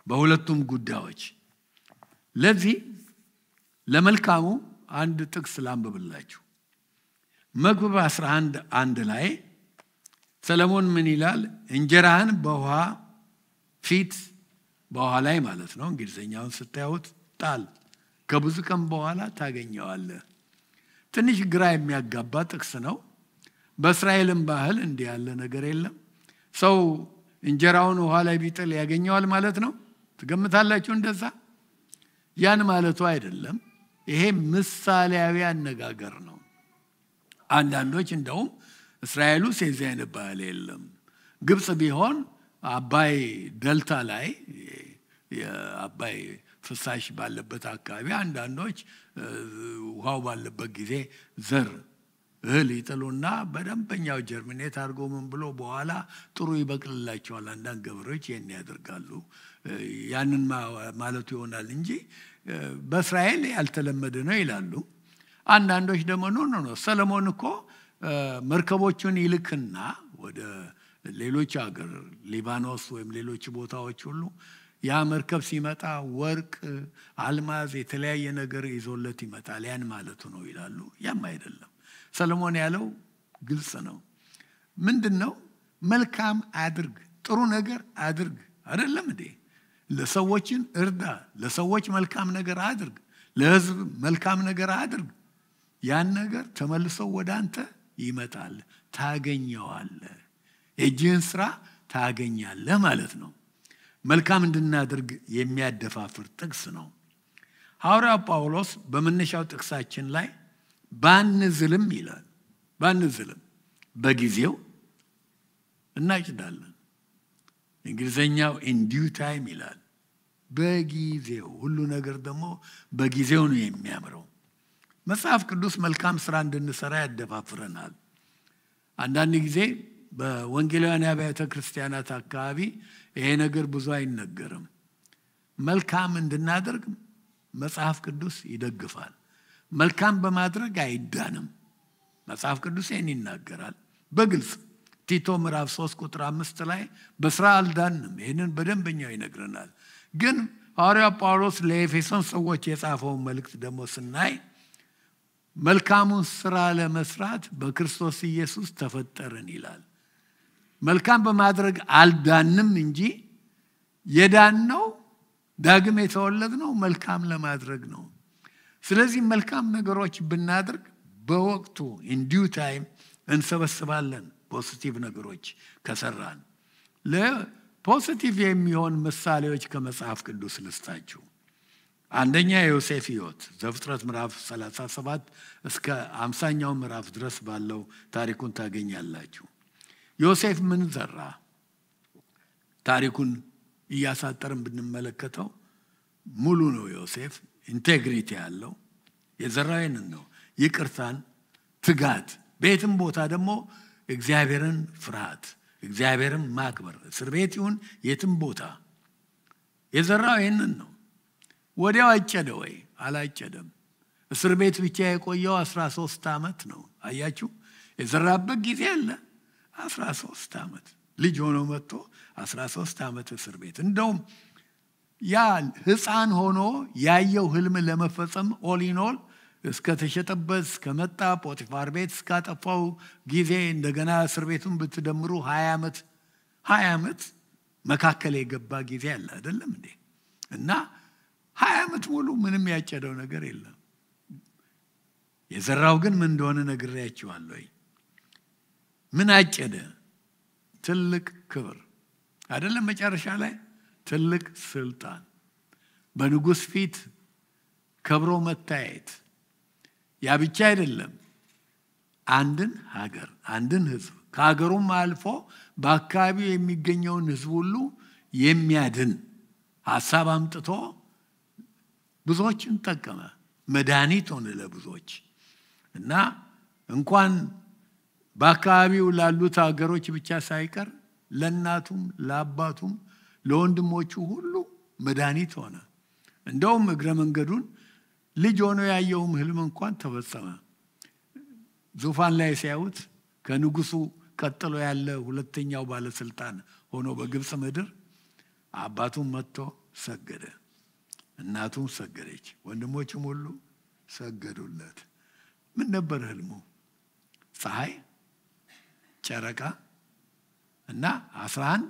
በሁለቱም ጉዳዮች ለዚህ ለመልካሙ አንድ ጥቅስ ላንብብላችሁ መክብብ 11:1 ላይ ሰለሞን ምን ይላል እንጀራህን በውሃ ፊት በውሃ ላይ ማለት ነው እንግሊዘኛውን ስታዩት ጣል ከብዙ ቀን በኋላ ታገኘዋለህ ትንሽ ግራ የሚያጋባ ጥቅስ ነው በእስራኤልም ባህል እንዲህ ያለ ነገር የለም ሰው እንጀራውን ውሃ ላይ ቢጥል ያገኘዋል ማለት ነው ትገምታላችሁ እንደዛ ያን ማለቱ አይደለም ይሄ ምሳሌያዊ አነጋገር ነው አንዳንዶች እንደውም እስራኤል ውስጥ የዚህ አይነት ባህል የለም ግብጽ ቢሆን አባይ ደልታ ላይ የአባይ ፍሳሽ ባለበት አካባቢ አንዳንዶች ውሃው ባለበት ጊዜ ዘር እህል ይጥሉና በደንበኛው ጀርሚኔት አድርጎ ምን ብሎ በኋላ ጥሩ ይበቅልላቸዋል አንዳንድ ገበሬዎች ይሄን ያደርጋሉ ያንን ማለቱ ይሆናል እንጂ በእስራኤል ያልተለመደ ነው ይላሉ አንዳንዶች ደግሞ ኖ ሰለሞን እኮ መርከቦቹን ይልክና ወደ ሌሎች ሀገር ሊባኖስ ወይም ሌሎች ቦታዎች ሁሉ ያ መርከብ ሲመጣ ወርቅ አልማዝ የተለያየ ነገር ይዞለት ይመጣል ያን ማለቱ ነው ይላሉ ያም አይደለም ሰለሞን ያለው ግልጽ ነው ምንድነው መልካም አድርግ ጥሩ ነገር አድርግ አይደለም እንዴ ለሰዎችን እርዳ ለሰዎች መልካም ነገር አድርግ ለሕዝብ መልካም ነገር አድርግ ያን ነገር ተመልሶ ወደ አንተ ይመጣል ታገኘዋለህ የእጅህን ስራ ታገኛለህ ማለት ነው መልካም እንድናደርግ የሚያደፋፍር ጥቅስ ነው ሐዋርያው ጳውሎስ በመነሻው ጥቅሳችን ላይ ባንዝልም ይላል ባንዝልም በጊዜው እናጭዳለን እንግሊዘኛው in due time ይላል በጊዜው ሁሉ ነገር ደግሞ በጊዜው ነው የሚያምረው መጽሐፍ ቅዱስ መልካም ስራ እንድንሰራ ያደፋፍረናል አንዳንድ ጊዜ በወንጌላውያን አብያተ ክርስቲያናት አካባቢ ይሄ ነገር ብዙ አይነገርም መልካም እንድናደርግ መጽሐፍ ቅዱስ ይደግፋል መልካም በማድረግ አይዳንም መጽሐፍ ቅዱስ ይሄን ይናገራል በግልጽ ቲቶ ምዕራፍ 3:5 ላይ በስራ አልዳንም ይሄንን በደንበኛው ይነግረናል ግን ሐዋርያው ጳውሎስ ለኤፌሶን ሰዎች የጻፈው መልእክት ደግሞ ስናይ መልካሙን ስራ ለመስራት በክርስቶስ ኢየሱስ ተፈጠርን ይላል መልካም በማድረግ አልዳንም እንጂ የዳነው ዳግም የተወለድነው መልካም ለማድረግ ነው ስለዚህ መልካም ነገሮች ብናደርግ በወቅቱ in due time እንሰበስባለን ፖዚቲቭ ነገሮች ከሰራን ለፖዚቲቭ የሚሆን ምሳሌዎች ከመጽሐፍ ቅዱስ ልስጣችሁ አንደኛ የዮሴፍ ሕይወት ዘፍጥረት ምዕራፍ 37 እስከ 50ኛው ምዕራፍ ድረስ ባለው ታሪኩን ታገኛላችሁ። ዮሴፍ ምን ዘራ? ታሪኩን እያሳጠርን ብንመለከተው ሙሉ ነው። ዮሴፍ ኢንቴግሪቲ ያለው የዘራውን ነው። ይቅርታን፣ ትጋት፣ ቤትም ቦታ ደግሞ እግዚአብሔርን ፍርሃት፣ እግዚአብሔርን ማክበር፣ እስር ቤት ይሁን የትም ቦታ የዘራው ይህንን ነው። ወዲያው አጨደ ወይ? አላጨደም። እስር ቤት ብቻ የቆየው 13 ዓመት ነው። አያችሁ፣ የዘራበት ጊዜ አለ። 13 ዓመት ልጅ ሆኖ መጥቶ 13 ዓመት እስር ቤት። እንደውም ያ ሕፃን ሆኖ ያየው ህልም ለመፈጸም ኦሊኖል እስከ ተሸጠበት እስከመጣ ፖቲፋር ቤት እስካጠፋው ጊዜ እንደገና እስር ቤቱን ብትደምሩ 20 ዓመት መካከል የገባ ጊዜ አለ አይደለም እንዴ? እና 20 ዓመት ሙሉ ምንም ያጨደው ነገር የለም። የዘራው ግን ምን እንደሆነ ነግሬያችኋለሁ። ምን አጨደ? ትልቅ ክብር አይደለም? መጨረሻ ላይ ትልቅ ስልጣን፣ በንጉሥ ፊት ከብሮ መታየት። ያ ብቻ አይደለም፣ አንድን ሀገር፣ አንድን ህዝብ ከሀገሩም አልፎ በአካባቢው የሚገኘውን ህዝብ ሁሉ የሚያድን ሐሳብ አምጥቶ ብዙዎችን ጠቀመ። መድኃኒት ሆነ ለብዙዎች እና እንኳን በአካባቢው ላሉት ሀገሮች ብቻ ሳይቀር ለእናቱም ለአባቱም ለወንድሞቹ ሁሉ መድኃኒት ሆነ። እንደውም እግረ መንገዱን ልጅ ሆኖ ያየውም ህልም እንኳን ተፈጸመ። ዙፋን ላይ ሲያዩት ከንጉሱ ቀጥሎ ያለ ሁለተኛው ባለስልጣን ሆኖ በግብጽ ምድር አባቱም መጥቶ ሰገደ፣ እናቱም ሰገደች፣ ወንድሞቹም ሁሉ ሰገዱለት። ምን ነበር ህልሙ? ፀሐይ፣ ጨረቃ እና 11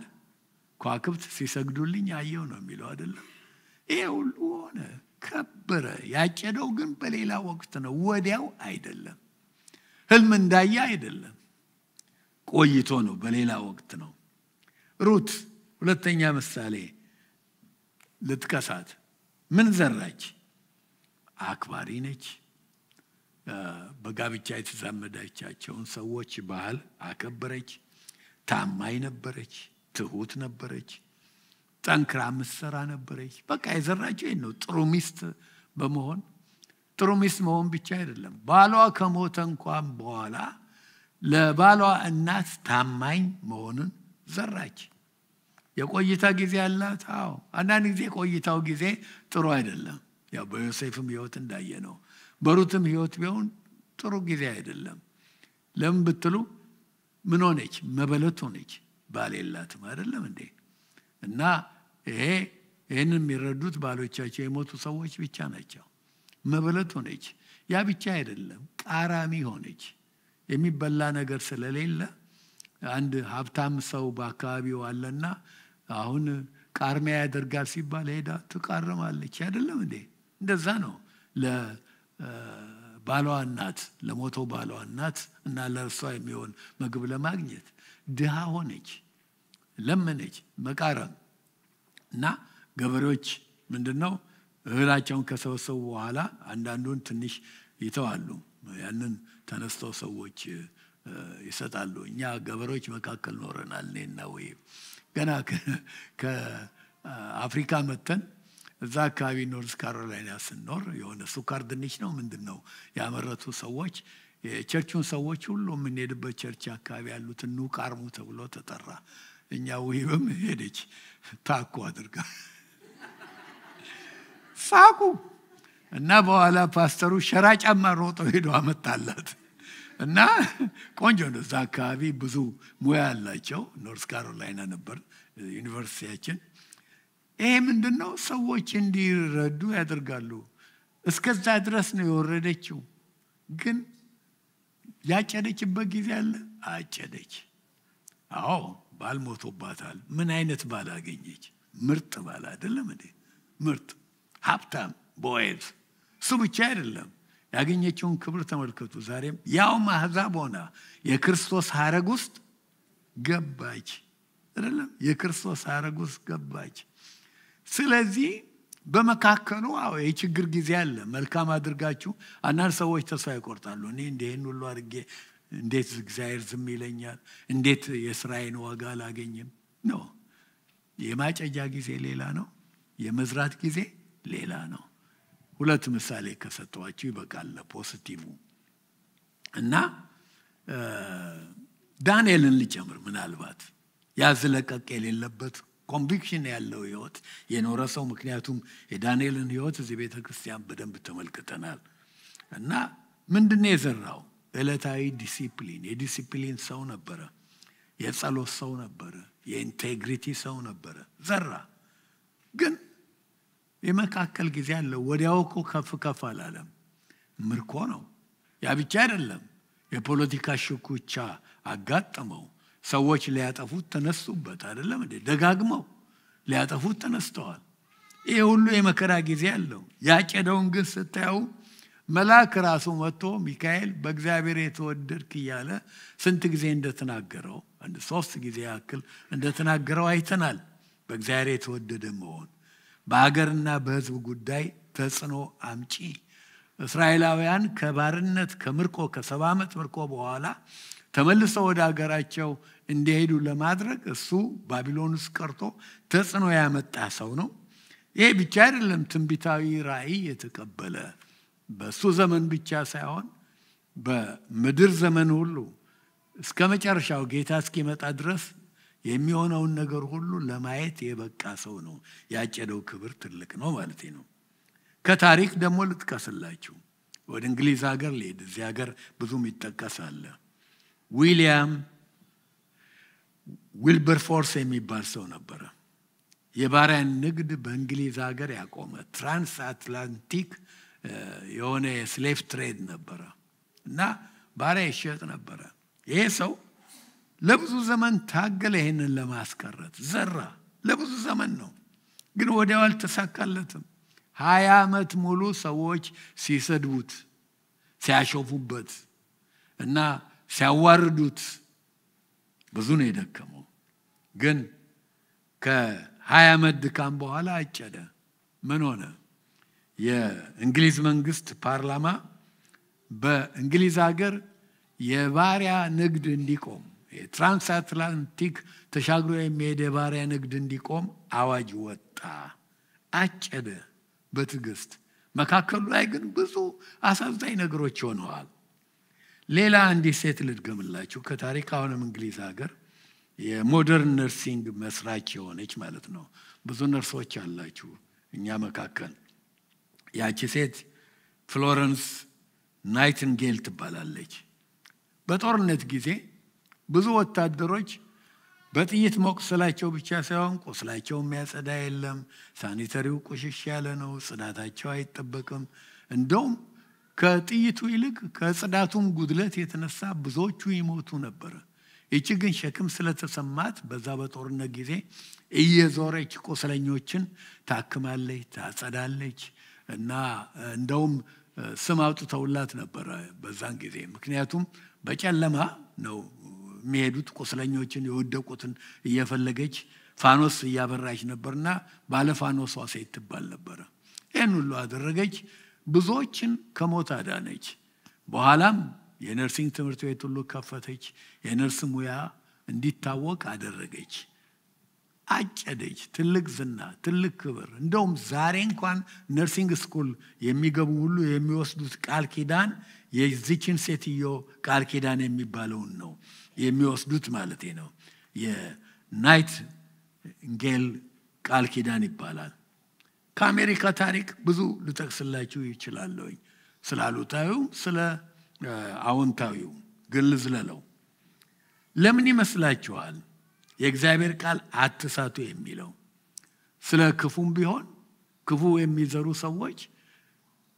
ከዋክብት ሲሰግዱልኝ አየው ነው የሚለው አይደለም? ይሄ ሁሉ ሆነ፣ ከበረ። ያጨደው ግን በሌላ ወቅት ነው፣ ወዲያው አይደለም። ህልም እንዳየ አይደለም፣ ቆይቶ ነው፣ በሌላ ወቅት ነው። ሩት ሁለተኛ ምሳሌ ልጥቀሳት። ምን ዘራች? አክባሪ ነች። በጋብቻ የተዛመዳቻቸውን ሰዎች ባህል አከበረች። ታማኝ ነበረች፣ ትሁት ነበረች፣ ጠንክራ ምትሰራ ነበረች። በቃ የዘራችው ነው። ጥሩ ሚስት በመሆን ጥሩ ሚስት መሆን ብቻ አይደለም፣ ባሏ ከሞተ እንኳን በኋላ ለባሏ እናት ታማኝ መሆንን ዘራች። የቆይታ ጊዜ አላት። አዎ፣ አንዳንድ ጊዜ ቆይታው ጊዜ ጥሩ አይደለም። ያው በዮሴፍም ህይወት እንዳየ ነው። በሩትም ህይወት ቢሆን ጥሩ ጊዜ አይደለም። ለምን ብትሉ ምን ሆነች? መበለት ሆነች። ባል የላትም አይደለም እንዴ? እና ይሄንን የሚረዱት ባሎቻቸው የሞቱ ሰዎች ብቻ ናቸው። መበለት ሆነች። ያ ብቻ አይደለም፣ ቃራሚ ሆነች። የሚበላ ነገር ስለሌለ አንድ ሀብታም ሰው በአካባቢው አለና አሁን ቃርሚያ ያደርጋል ሲባል ሄዳ ትቃርማለች አይደለም እንዴ? እንደዛ ነው። ለባሏ እናት፣ ለሞተው ባሏ እናት እና ለእርሷ የሚሆን ምግብ ለማግኘት ድሃ ሆነች፣ ለመነች። መቃረም እና ገበሬዎች ምንድነው እህላቸውን ከሰበሰቡ በኋላ አንዳንዱን ትንሽ ይተዋሉ። ያንን ተነስተው ሰዎች ይሰጣሉ። እኛ ገበሬዎች መካከል ኖረናል። እኔና ወይ ገና ከአፍሪካ መተን እዛ አካባቢ ኖርዝ ካሮላይና ስንኖር የሆነ ሱካር ድንች ነው ምንድነው ያመረቱ ሰዎች የቸርቹን ሰዎች ሁሉ የምንሄድበት ቸርች አካባቢ ያሉትን ኑ ቃርሙ ተብሎ ተጠራ። እኛ ወይም ሄደች ታኩ አድርጋ ሳቁ እና በኋላ ፓስተሩ ሸራ ጫማ ሮጦ ሄዶ አመጣላት እና ቆንጆ ነው። እዛ አካባቢ ብዙ ሙያ ያላቸው ኖርዝ ካሮላይና ነበር ዩኒቨርሲቲያችን። ይሄ ምንድነው ሰዎች እንዲረዱ ያደርጋሉ። እስከዛ ድረስ ነው የወረደችው። ግን ያጨደችበት ጊዜ አለ። አጨደች። አዎ ባል ሞቶባታል። ምን አይነት ባል አገኘች? ምርጥ ባል አይደለም እንዴ? ምርጥ ሀብታም ቦዔዝ። እሱ ብቻ አይደለም፣ ያገኘችውን ክብር ተመልከቱ። ዛሬም ያው አሕዛብ ሆና የክርስቶስ ሐረግ ውስጥ ገባች አይደለም? የክርስቶስ ሐረግ ውስጥ ገባች። ስለዚህ በመካከሉ የችግር ጊዜ አለ። መልካም አድርጋችሁ አንዳንድ ሰዎች ተስፋ ይቆርጣሉ። እኔ ይህን ሁሉ አድርጌ እንዴት እግዚአብሔር ዝም ይለኛል? እንዴት የስራዬን ዋጋ አላገኝም? ነው። የማጨጃ ጊዜ ሌላ ነው፣ የመዝራት ጊዜ ሌላ ነው። ሁለት ምሳሌ ከሰጠኋችሁ ይበቃል ለፖዚቲቭ። እና ዳንኤልን ልጨምር። ምናልባት ያዝለቀቅ የሌለበት ኮንቪክሽን ያለው ህይወት የኖረ ሰው፣ ምክንያቱም የዳንኤልን ህይወት እዚህ ቤተ ክርስቲያን በደንብ ተመልክተናል። እና ምንድነው የዘራው? ዕለታዊ ዲሲፕሊን፣ የዲሲፕሊን ሰው ነበረ፣ የጸሎት ሰው ነበረ፣ የኢንቴግሪቲ ሰው ነበረ። ዘራ። ግን የመካከል ጊዜ አለው። ወዲያው እኮ ከፍ ከፍ አላለም። ምርኮ ነው። ያ ብቻ አይደለም፣ የፖለቲካ ሽኩቻ አጋጠመው። ሰዎች ሊያጠፉት ተነሱበት። አይደለም እንዴ? ደጋግመው ሊያጠፉት ተነስተዋል። ይሄ ሁሉ የመከራ ጊዜ አለው። ያጨደውን ግን ስታዩ መልአክ ራሱ መጥቶ ሚካኤል በእግዚአብሔር የተወደድክ እያለ ስንት ጊዜ እንደተናገረው፣ 3 ጊዜ ያክል እንደተናገረው አይተናል። በእግዚአብሔር የተወደደ መሆን፣ በአገርና በሕዝብ ጉዳይ ተጽዕኖ አምጪ። እስራኤላውያን ከባርነት ከምርኮ ከ70 ዓመት ምርኮ በኋላ ተመልሰው ወደ ሀገራቸው እንዲሄዱ ለማድረግ እሱ ባቢሎን ውስጥ ቀርቶ ተጽዕኖ ያመጣ ሰው ነው። ይሄ ብቻ አይደለም፣ ትንቢታዊ ራእይ የተቀበለ በሱ ዘመን ብቻ ሳይሆን በምድር ዘመን ሁሉ እስከ መጨረሻው ጌታ እስኪመጣ ድረስ የሚሆነውን ነገር ሁሉ ለማየት የበቃ ሰው ነው። ያጨደው ክብር ትልቅ ነው ማለት ነው። ከታሪክ ደግሞ ልጥቀስላችሁ። ወደ እንግሊዝ ሀገር ልሄድ። እዚህ ሀገር ብዙም ይጠቀሳል። ዊሊያም ዊልበርፎርስ የሚባል ሰው ነበረ። የባሪያ ንግድ በእንግሊዝ ሀገር ያቆመ ትራንስ አትላንቲክ የሆነ የስሌቭ ትሬድ ነበረ እና ባሪያ ይሸጥ ነበረ። ይሄ ሰው ለብዙ ዘመን ታገለ ይሄንን ለማስቀረት። ዘራ። ለብዙ ዘመን ነው፣ ግን ወዲያው አልተሳካለትም። 20 ዓመት ሙሉ ሰዎች ሲሰድቡት፣ ሲያሾፉበት እና ሲያዋርዱት ብዙ ነው የደከመው። ግን ከ20 ዓመት ድካም በኋላ አጨደ። ምን ሆነ? የእንግሊዝ መንግስት ፓርላማ በእንግሊዝ ሀገር የባሪያ ንግድ እንዲቆም፣ የትራንስአትላንቲክ ተሻግሮ የሚሄድ የባሪያ ንግድ እንዲቆም አዋጅ ወጣ። አጨደ በትዕግስት። መካከሉ ላይ ግን ብዙ አሳዛኝ ነገሮች ሆነዋል። ሌላ አንዲት ሴት ልድገምላችሁ ከታሪክ። አሁንም እንግሊዝ ሀገር የሞደርን ነርሲንግ መስራች የሆነች ማለት ነው። ብዙ ነርሶች አላችሁ እኛ መካከል። ያቺ ሴት ፍሎረንስ ናይቲንጌል ትባላለች። በጦርነት ጊዜ ብዙ ወታደሮች በጥይት መቁሰላቸው ብቻ ሳይሆን ቁስላቸው የሚያጸዳ የለም። ሳኒተሪው ቁሽሽ ያለ ነው። ጽዳታቸው አይጠበቅም። እንደውም ከጥይቱ ይልቅ ከጽዳቱም ጉድለት የተነሳ ብዙዎቹ ይሞቱ ነበር። ይቺ ግን ሸክም ስለተሰማት በዛ በጦርነት ጊዜ እየዞረች ቁስለኞችን ታክማለች፣ ታጸዳለች እና እንደውም ስም አውጥተውላት ነበረ በዛን ጊዜ። ምክንያቱም በጨለማ ነው የሚሄዱት። ቁስለኞችን የወደቁትን እየፈለገች ፋኖስ እያበራች ነበርና ባለፋኖሷ ሴት ትባል ነበረ። ይህን ሁሉ አደረገች። ብዙዎችን ከሞት አዳነች። በኋላም የነርሲንግ ትምህርት ቤት ሁሉ ከፈተች። የነርስ ሙያ እንዲታወቅ አደረገች። አጨደች። ትልቅ ዝና፣ ትልቅ ክብር። እንደውም ዛሬ እንኳን ነርሲንግ ስኩል የሚገቡ ሁሉ የሚወስዱት ቃል ኪዳን የዚችን ሴትዮ ቃል ኪዳን የሚባለውን ነው የሚወስዱት ማለት ነው። የናይቲንጌል ቃል ኪዳን ይባላል። ከአሜሪካ ታሪክ ብዙ ልጠቅስላችሁ ይችላለሁ። ስለ አሉታዊው ስለ አዎንታዊው ግን ልዝለለው። ለምን ይመስላችኋል የእግዚአብሔር ቃል አትሳቱ የሚለው? ስለ ክፉም ቢሆን ክፉ የሚዘሩ ሰዎች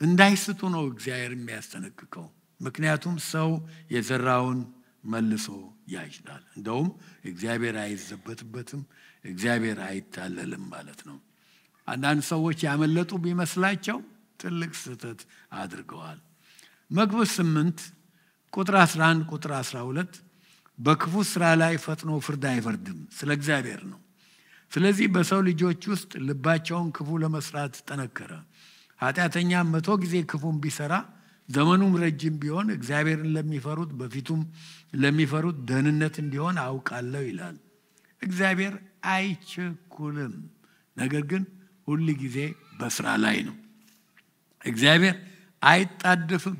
እንዳይስቱ ነው እግዚአብሔር የሚያስጠነቅቀው። ምክንያቱም ሰው የዘራውን መልሶ ያጭዳል። እንደውም እግዚአብሔር አይዘበትበትም፣ እግዚአብሔር አይታለልም ማለት ነው። አንዳንድ ሰዎች ያመለጡ ቢመስላቸው ትልቅ ስህተት አድርገዋል። መክብብ 8 ቁጥር 11 ቁጥር 12 በክፉ ስራ ላይ ፈጥኖ ፍርድ አይፈርድም። ስለ እግዚአብሔር ነው። ስለዚህ በሰው ልጆች ውስጥ ልባቸውን ክፉ ለመስራት ተነከረ። ኃጢአተኛ 100 ጊዜ ክፉን ቢሰራ ዘመኑም ረጅም ቢሆን እግዚአብሔርን ለሚፈሩት በፊቱም ለሚፈሩት ደህንነት እንዲሆን አውቃለሁ ይላል። እግዚአብሔር አይቸኩልም፣ ነገር ግን ሁሉ ጊዜ በስራ ላይ ነው። እግዚአብሔር አይጣደፍም።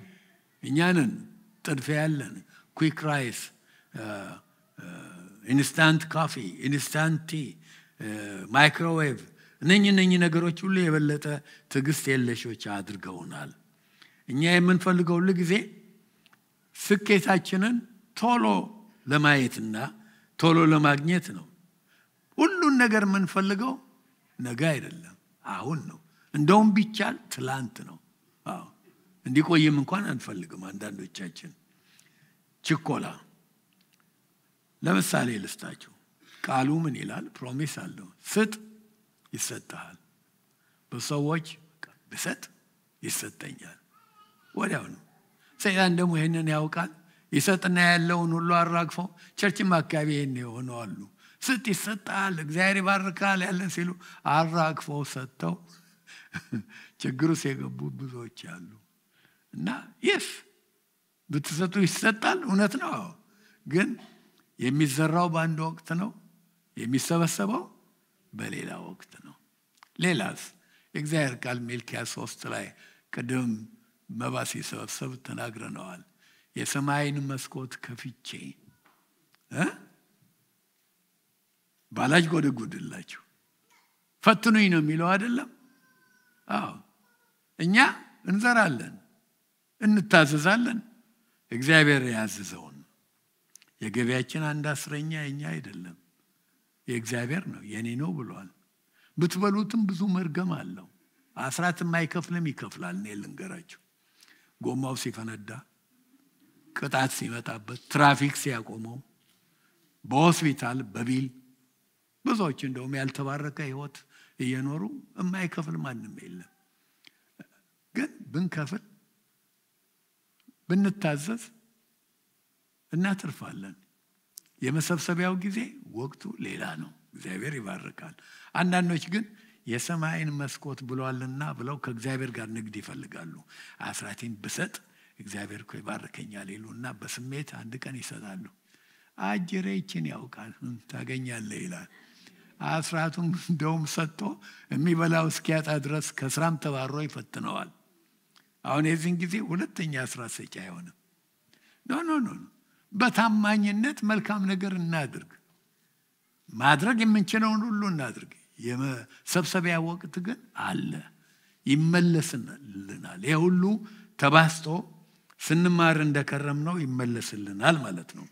እኛንን ጥድፊያ ያለን ኩዊክ ራይስ፣ ኢንስታንት ኮፊ፣ ኢንስታንት ቲ፣ ማይክሮዌቭ እነኚህ ነገሮች ሁሉ የበለጠ ትዕግስት የለሾች አድርገውናል። እኛ የምንፈልገው ሁሉ ጊዜ ስኬታችንን ቶሎ ለማየትና ቶሎ ለማግኘት ነው። ሁሉን ነገር የምንፈልገው ነገ አይደለም፣ አሁን ነው። እንደውም ቢቻል ትላንት ነው። እንዲቆይም እንኳን አንፈልግም አንዳንዶቻችን። ችኮላ ለምሳሌ ልስጣችሁ። ቃሉ ምን ይላል? ፕሮሚስ አለው። ስጥ ይሰጣል። በሰዎች ብሰጥ ይሰጠኛል ወዲያው ነው። ሰይጣን ደግሞ ይሄንን ያውቃል። ይሰጥና ያለውን ሁሉ አራግፎ ቸርችም አካባቢ ይሄን የሆነው አሉ። ስጥ ይሰጣል፣ እግዚአብሔር ይባርካል ያለን ሲሉ አራግፈው ሰጥተው ችግሩ የገቡ ብዙዎች አሉ። እና ብትሰጡ ይሰጣል፣ እውነት ነው። ግን የሚዘራው በአንድ ወቅት ነው፣ የሚሰበሰበው በሌላ ወቅት ነው። ሌላስ እግዚአብሔር ቃል ሚልክያስ 3 ላይ ቅድም መባ ሲሰበሰብ ተናግረነዋል። የሰማይን መስኮት ከፍቼ ባላጅ ጎድጉድላችሁ ፈትኑኝ ነው የሚለው አይደለም? እኛ እንዘራለን፣ እንታዘዛለን። እግዚአብሔር ያዘዘውን የገቢያችን 1/10 የኛ አይደለም፣ የእግዚአብሔር ነው፣ የኔ ነው ብሏል። ብትበሉትም ብዙ መርገም አለው። አስራት የማይከፍልም ይከፍላል። እኔ ልንገራችሁ፣ ጎማው ሲፈነዳ፣ ቅጣት ሲመጣበት፣ ትራፊክ ሲያቆመው፣ በሆስፒታል በቢል ብዙዎች እንደውም ያልተባረከ ህይወት እየኖሩ የማይከፍል ማንም የለም። ግን ብንከፍል ብንታዘዝ እናትርፋለን። የመሰብሰቢያው ጊዜ ወቅቱ ሌላ ነው። እግዚአብሔር ይባርካል። አንዳንዶች ግን የሰማይን መስኮት ብሏልና ብለው ከእግዚአብሔር ጋር ንግድ ይፈልጋሉ። አስራቴን ብሰጥ እግዚአብሔር እኮ ይባርከኛል ይሉና በስሜት አንድ ቀን ይሰጣሉ። አጅሬችን ያውቃል ታገኛለህ ይላል። አስራቱን እንደውም ሰጥቶ የሚበላው እስኪያጣ ድረስ ከስራም ተባሮ ይፈትነዋል። አሁን የዚህን ጊዜ ሁለተኛ አስራት ሰጪ አይሆንም። ኖ በታማኝነት መልካም ነገር እናድርግ። ማድረግ የምንችለውን ሁሉ እናድርግ። የመሰብሰቢያ ወቅት ግን አለ፣ ይመለስልናል። ይሄ ሁሉ ተባስቶ ስንማር እንደከረም ነው ይመለስልናል ማለት ነው።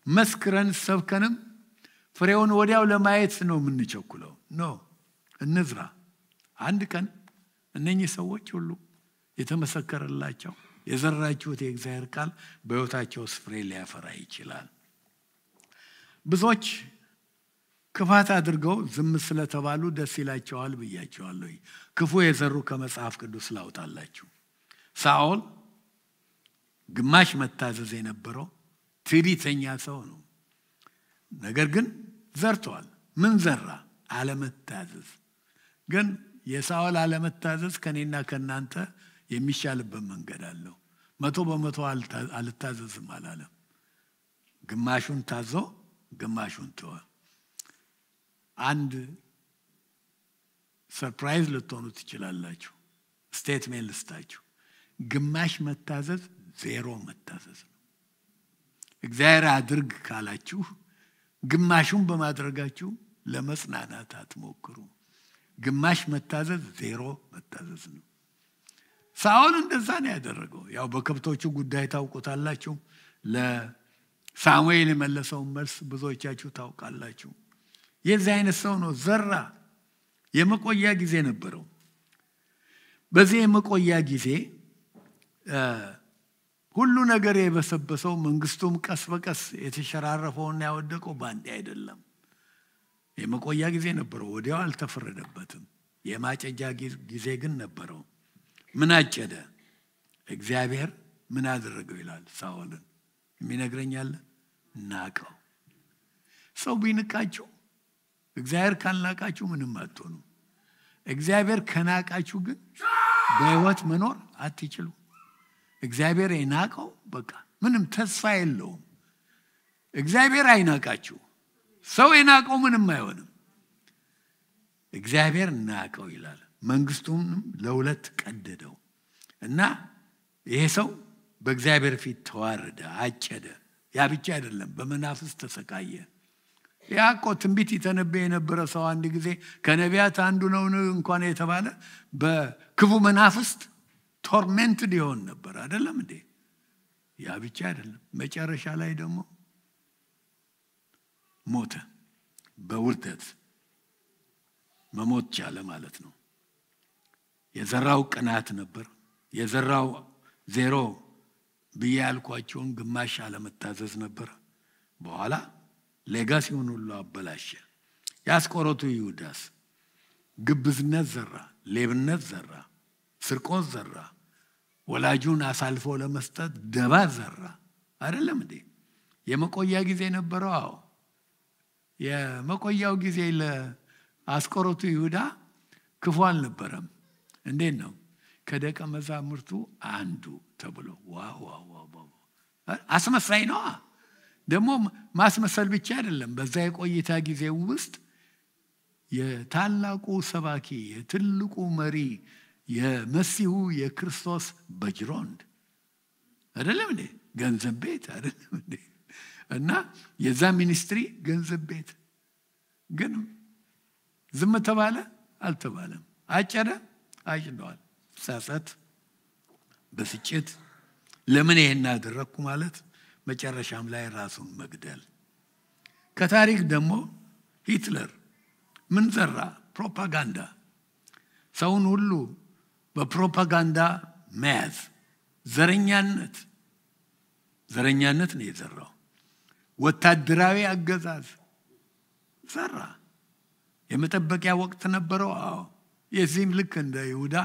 መስክረን ሰብከንም ፍሬውን ወዲያው ለማየት ነው የምንቸኩለው። እንዝራ። አንድ ቀን እነኚህ ሰዎች ሁሉ የተመሰከረላቸው የዘራችሁት የእግዚአብሔር ቃል በሕይወታቸው ፍሬ ሊያፈራ ይችላል። ብዙዎች ክፋት አድርገው ዝም ስለተባሉ ደስ ይላቸዋል ብያቸዋለሁ። ክፉ የዘሩ ከመጽሐፍ ቅዱስ ላውጣላችሁ። ሳኦል ግማሽ መታዘዝ የነበረው ትዕቢተኛ ሰው ነው። ነገር ግን ዘርቷል። ምን ዘራ? አለመታዘዝ። ግን የሳኦል አለመታዘዝ ከኔና ከናንተ የሚሻልበት መንገድ አለው። 100% አልታዘዝም አላለም። ግማሹን ታዞ ግማሹን ተወ። አንድ ሰርፕራይዝ ልትሆኑ ትችላላችሁ። ስቴትሜንት ልስጣችሁ። ግማሽ መታዘዝ 0 መታዘዝ ነው። እግዚአብሔር አድርግ ካላችሁ ግማሹን በማድረጋችሁ ለመጽናናት አትሞክሩ። ግማሽ መታዘዝ 0 መታዘዝ ነው። ሳኦል እንደዛ ነው ያደረገው። ያው በከብቶቹ ጉዳይ ታውቁታላችሁ። ለሳሙኤል የመለሰውን መልስ ብዙዎቻችሁ ታውቃላችሁ። የዚህ አይነት ሰው ነው። ዘራ። የመቆያ ጊዜ ነበረው። በዚህ የመቆያ ጊዜ ሁሉ ነገር የበሰበሰው፣ መንግስቱም ቀስ በቀስ የተሸራረፈውና ያወደቀው ባንዴ አይደለም። የመቆያ ጊዜ ነበረው። ወዲያው አልተፈረደበትም። የማጨጃ ጊዜ ግን ነበረው። ምን አጨደ? እግዚአብሔር ምን አደረገው ይላል። ሳኦልን የሚነግረኛል። ናቀው። ሰው ቢንቃችሁ እግዚአብሔር ካልናቃችሁ ምንም አትሆኑ። እግዚአብሔር ከናቃችሁ ግን በህይወት መኖር አትችሉ። እግዚአብሔር የናቀው በቃ ምንም ተስፋ የለውም። እግዚአብሔር አይናቃችሁ። ሰው የናቀው ምንም አይሆንም። እግዚአብሔር ናቀው ይላል። መንግስቱንም ለሁለት ቀደደው እና ይሄ ሰው በእግዚአብሔር ፊት ተዋረደ፣ አጨደ። ያ ብቻ አይደለም፣ በመናፍስት ተሰቃየ። ያቆ ትንቢት ይተነበየ የነበረ ሰው አንድ ጊዜ ከነቢያት አንዱ ነው እንኳን የተባለ በክፉ መናፍስት ቶርሜንትድ ይሆን ነበር አይደለም እንዴ? ያ ብቻ አይደለም፣ መጨረሻ ላይ ደግሞ ሞተ። በውርደት መሞት ቻለ ማለት ነው። የዘራው ቅናት ነበር። የዘራው ዜሮ ብዬ ያልኳቸውን ግማሽ አለመታዘዝ ነበር። በኋላ ሌጋሲውን ሁሉ አበላሸ። ያስቆሮቱ ይሁዳስ ግብዝነት ዘራ፣ ሌብነት ዘራ፣ ስርቆት ዘራ፣ ወላጁን አሳልፎ ለመስጠት ደባ ዘራ አይደለም እንዴ? የመቆያ ጊዜ ነበረው። አዎ የመቆያው ጊዜ ለአስቆሮቱ ይሁዳ ክፉ አልነበረም። እንዴት ነው? ከደቀ መዛሙርቱ አንዱ ተብሎ ዋው አስመሳይ ነው። ደግሞ ማስመሰል ብቻ አይደለም። በዛ የቆይታ ጊዜ ውስጥ የታላቁ ሰባኪ የትልቁ መሪ የመሲሁ የክርስቶስ በጅሮንድ አይደለም እንዴ? ገንዘብ ቤት አይደለም እንዴ? እና የዛ ሚኒስትሪ ገንዘብ ቤት ግን ዝም ተባለ አልተባለም። አጨደ አጭደዋል። ጸጸት፣ ብስጭት፣ ለምን ይሄን አደረኩ ማለት፣ መጨረሻም ላይ ራሱን መግደል። ከታሪክ ደግሞ ሂትለር ምን ዘራ? ፕሮፓጋንዳ። ሰውን ሁሉ በፕሮፓጋንዳ መያዝ፣ ዘረኛነት ነው የዘራው። ወታደራዊ አገዛዝ ዘራ። የመጠበቂያ ወቅት ነበረው። አዎ የዚህም ልክ እንደ ይሁዳ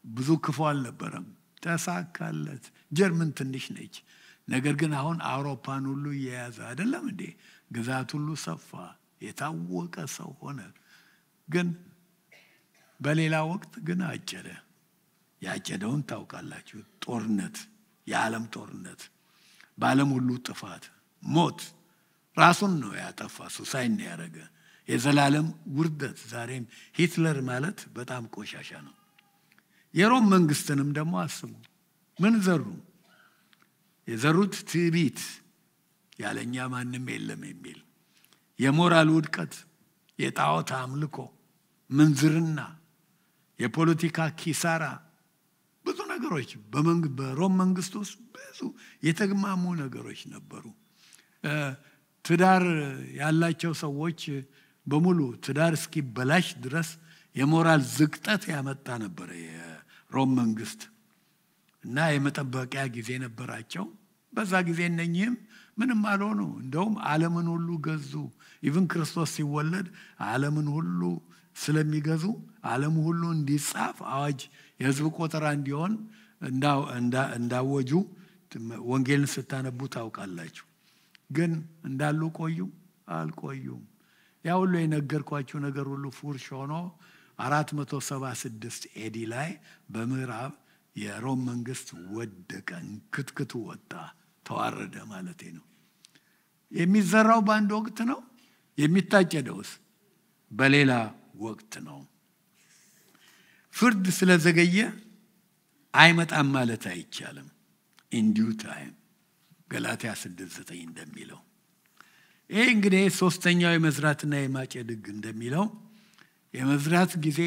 ብዙ ክፉ አልነበረም። ተሳካለት። ጀርመን ትንሽ ነች። ነገር ግን አሁን አውሮፓን ሁሉ የያዘ አይደለም እንዴ? ግዛት ሁሉ ሰፋ፣ የታወቀ ሰው ሆነ። ግን በሌላ ወቅት ግን አጨደ። ያጨደውን ታውቃላችሁ። ጦርነት፣ የዓለም ጦርነት፣ በዓለም ሁሉ ጥፋት፣ ሞት፣ ራሱን ነው ያጠፋ፣ ሱሳይድ ነው ያደረገ፣ የዘላለም ውርደት። ዛሬም ሂትለር ማለት በጣም ቆሻሻ ነው። የሮም መንግስትንም ደግሞ አስቡ። ምን ዘሩ? የዘሩት ትዕቢት፣ ያለኛ ማንም የለም የሚል የሞራል ውድቀት፣ የጣዖት አምልኮ፣ ምንዝርና፣ የፖለቲካ ኪሳራ፣ ብዙ ነገሮች በሮም መንግስት ውስጥ ብዙ የተግማሙ ነገሮች ነበሩ። ትዳር ያላቸው ሰዎች በሙሉ ትዳር እስኪበላሽ ድረስ የሞራል ዝቅጠት ያመጣ ነበር የሮም መንግስት እና የመጠበቂያ ጊዜ ነበራቸው። በዛ ጊዜ እነኚህም ምንም አልሆኑ። እንደውም ዓለምን ሁሉ ገዙ። ኢቭን ክርስቶስ ሲወለድ ዓለምን ሁሉ ስለሚገዙ ዓለም ሁሉ እንዲጻፍ አዋጅ፣ የህዝብ ቆጠራ እንዲሆን እንዳወጁ ወንጌልን ስታነቡ ታውቃላችሁ። ግን እንዳሉ ቆዩ? አልቆዩም። ያ ሁሉ የነገርኳችሁ ነገር ሁሉ ፉርሽ ሆኖ 476 ኤዲ ላይ በምዕራብ የሮም መንግስት ወደቀ፣ ክትክቱ ወጣ፣ ተዋረደ ማለት ነው። የሚዘራው በአንድ ወቅት ነው፣ የሚታጨደውስ በሌላ ወቅት ነው። ፍርድ ስለዘገየ አይመጣም ማለት አይቻልም። ኢንዲው ታይም ገላትያ 6:9 እንደሚለው። ይሄ እንግዲህ ሶስተኛው የመዝራትና የማጨድ ህግ እንደሚለው የመዝራት ጊዜ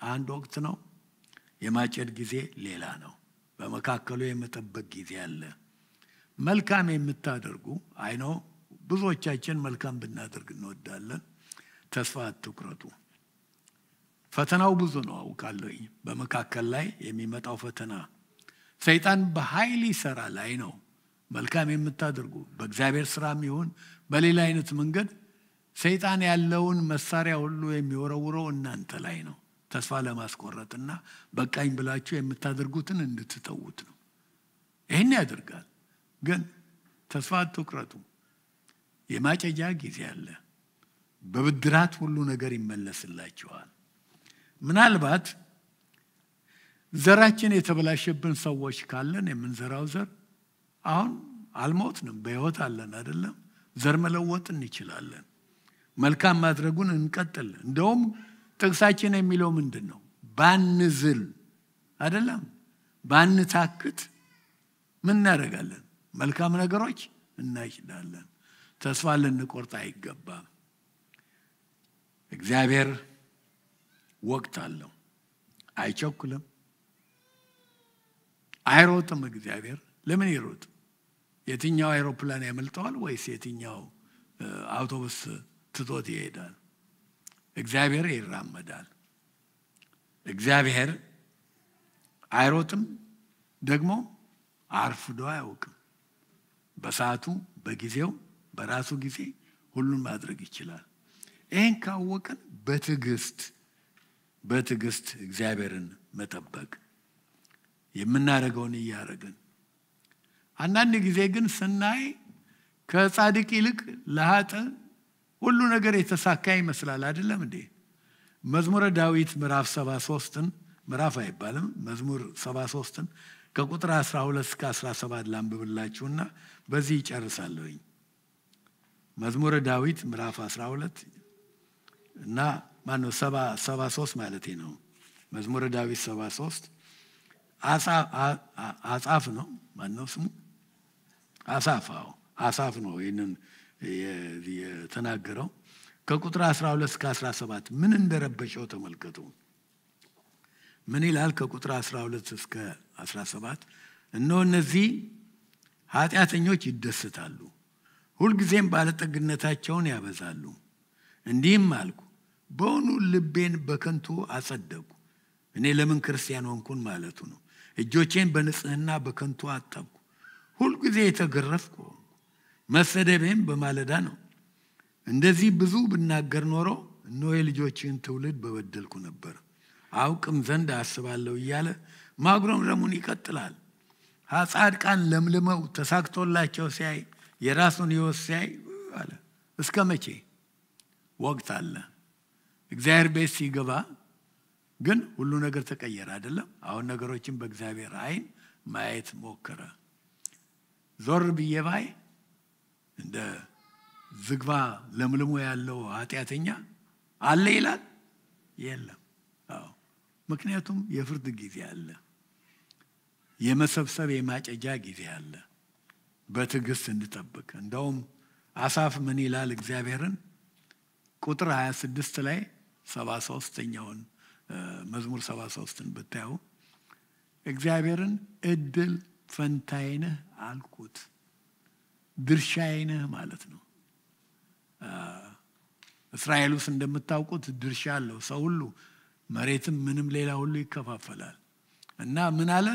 አንድ ወቅት ነው፣ የማጨድ ጊዜ ሌላ ነው። በመካከሉ የመጠበቅ ጊዜ አለ። መልካም የምታደርጉ አይነው ብዙዎቻችን መልካም ብናደርግ እንወዳለን። ተስፋ አትቁረጡ። ፈተናው ብዙ ነው አውቃለሁ። በመካከል ላይ የሚመጣው ፈተና ሰይጣን በኃይል ይሰራል። ላይ ነው መልካም የምታደርጉ በእግዚአብሔር ስራም ይሁን በሌላ አይነት መንገድ ሰይጣን ያለውን መሳሪያ ሁሉ የሚወረውረው እናንተ ላይ ነው። ተስፋ ለማስቆረጥና በቃኝ ብላችሁ የምታደርጉትን እንድትተውት ነው። ይሄን ያደርጋል። ግን ተስፋ አትቁረጡ። የማጨጃ ጊዜ አለ። በብድራት ሁሉ ነገር ይመለስላቸዋል። ምናልባት ዘራችን የተበላሸብን ሰዎች ካለን የምንዘራው ዘር አሁን አልሞትንም፣ በሕይወት አለን አይደለም? ዘር መለወጥ እንችላለን። መልካም ማድረጉን እንቀጥል። እንደውም ጥቅሳችን የሚለው ምንድን ነው? ባንዝል አይደለም? ባንታክት ምን እናደርጋለን? መልካም ነገሮች እናጭዳለን። ተስፋ ልንቆርጥ አይገባም። እግዚአብሔር ወቅት አለው፣ አይቸኩልም፣ አይሮጥም። እግዚአብሔር ለምን ይሮጥ? የትኛው አይሮፕላን ያመልጠዋል ወይስ የትኛው አውቶቡስ ትቶት ይሄዳል? እግዚአብሔር ይራመዳል። እግዚአብሔር አይሮጥም፣ ደግሞ አርፍዶ አያውቅም። በሰዓቱ በጊዜው በራሱ ጊዜ ሁሉን ማድረግ ይችላል። ይህን ካወቅን በትዕግስት እግዚአብሔርን መጠበቅ የምናደርገውን እያደረግን። አንዳንድ ጊዜ ግን ስናይ ከጻድቅ ይልቅ ለኃጥእ ሁሉ ነገር የተሳካ ይመስላል አይደለም እንዴ? መዝሙረ ዳዊት ምዕራፍ 73ን ምዕራፍ አይባልም መዝሙር 73ን ከቁጥር 12 እስከ 17 ላንብብላችሁና በዚህ ይጨርሳለሁኝ። መዝሙረ ዳዊት ምዕራፍ 12 እና ማነው 73 ማለቴ ነው። መዝሙረ ዳዊት 73 አጻፍ ነው። ማነው ስሙ? አሳፍ ነው ይህንን የተናገረው። ከቁጥር 12 እስከ 17 ምን እንደረበሸው ተመልከቱ። ምን ይላል? ከቁጥር 12 እስከ 17 እነሆ እነዚህ ኃጢአተኞች ይደሰታሉ፣ ሁልጊዜም ባለጠግነታቸውን ያበዛሉ። እንዲህም አልኩ፣ በእውኑ ልቤን በከንቱ አጸደቁ። እኔ ለምን ክርስቲያን ሆንኩን ማለቱ ነው። እጆቼን በንጽህና በከንቱ አጠብኩ። ሁልጊዜ የተገረፍኩ ሆንኩ፣ መሰደቤም በማለዳ ነው። እንደዚህ ብዙ ብናገር ኖሮ እነሆ የልጆችን ትውልድ በበደልኩ ነበር። አውቅም ዘንድ አስባለሁ እያለ ማጉረምረሙን ይቀጥላል። ጻድቃን ለምልመው ተሳክቶላቸው ሲያይ የራሱን ሕይወት ሲያይ አለ እስከ መቼ? ወቅት አለ። እግዚአብሔር ቤት ሲገባ ግን ሁሉ ነገር ተቀየረ አይደለም? አሁን ነገሮችን በእግዚአብሔር ዓይን ማየት ሞከረ። ዞር ብዬ ባይ እንደ ዝግባ ለምልሞ ያለው ኃጢአተኛ አለ ይላል? የለም። ምክንያቱም የፍርድ ጊዜ አለ፣ የመሰብሰብ የማጨጃ ጊዜ አለ። በትዕግስት እንጠብቅ። እንደውም አሳፍ ምን ይላል? እግዚአብሔርን ቁጥር 26 ላይ 73ኛውን መዝሙር 73ን ብታዩ እግዚአብሔርን እድል ፈንታዬ ነህ አልኩት። ድርሻዬ ነህ ማለት ነው። እስራኤል ውስጥ እንደምታውቁት ድርሻ አለው ሰው ሁሉ፣ መሬትም ምንም ሌላ ሁሉ ይከፋፈላል። እና ምን አለ?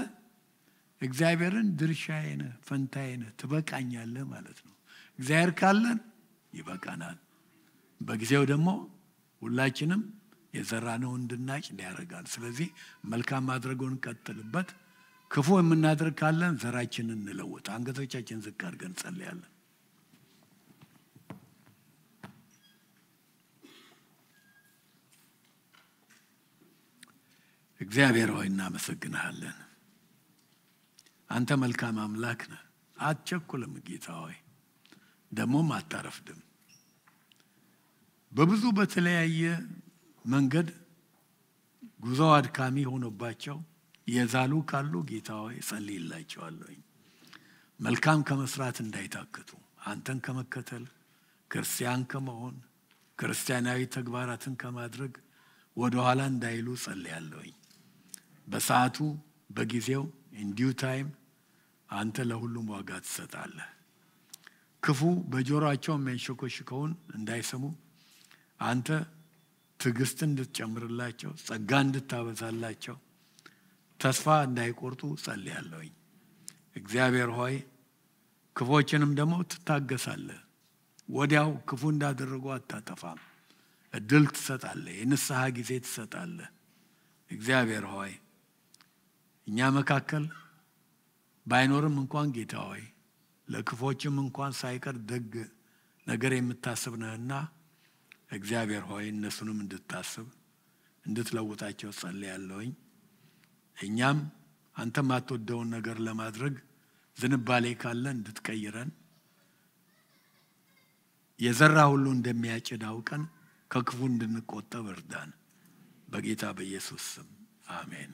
እግዚአብሔርን ድርሻዬ ነህ ፈንታዬ ነህ ትበቃኛለህ ማለት ነው። እግዚአብሔር ካለን ይበቃናል። በጊዜው ደግሞ ሁላችንም የዘራነው እንድናጭድ ያደርጋል። ስለዚህ መልካም ማድረጉን እንቀጥልበት። ክፉ የምናደርግ ካለን ዘራችንን እንለውጥ። አንገቶቻችን ዝቅ አድርገን እንጸልያለን። እግዚአብሔር ሆይ እናመሰግንሃለን። አንተ መልካም አምላክ ነህ። አትቸኩልም ጌታ ሆይ፣ ደግሞም አታረፍድም። በብዙ በተለያየ መንገድ ጉዞ አድካሚ ሆኖባቸው የዛሉ ካሉ ጌታ ሆይ ጸልይላቸዋለሁ። መልካም ከመስራት እንዳይታክቱ፣ አንተን ከመከተል ክርስቲያን ከመሆን ክርስቲያናዊ ተግባራትን ከማድረግ ወደ ኋላ እንዳይሉ ጸልያለሁ። በሰዓቱ በጊዜው ኢንዲው ታይም አንተ ለሁሉም ዋጋ ትሰጣለህ። ክፉ በጆሮአቸው የሚያንሸኮሽከውን እንዳይሰሙ አንተ ትዕግስትን እንድትጨምርላቸው፣ ጸጋ እንድታበዛላቸው፣ ተስፋ እንዳይቆርጡ ጸልያለሁ። እግዚአብሔር ሆይ ክፎችንም ደግሞ ትታገሳለህ። ወዲያው ክፉ እንዳደረጉ አታጠፋም። እድል ትሰጣለህ፣ የንስሐ ጊዜ ትሰጣለህ። እግዚአብሔር ሆይ እኛ መካከል ባይኖርም እንኳን ጌታ ሆይ ለክፎችም እንኳን ሳይቀር ደግ ነገር የምታስብ ነህና እግዚአብሔር ሆይ እነሱንም እንድታስብ እንድትለውጣቸው ጸልያለሁኝ። እኛም አንተ ማትወደውን ነገር ለማድረግ ዝንባሌ ካለ እንድትቀይረን የዘራ ሁሉ እንደሚያጭድ አውቀን ከክፉ እንድንቆጠብ እርዳን። በጌታ በኢየሱስ ስም አሜን።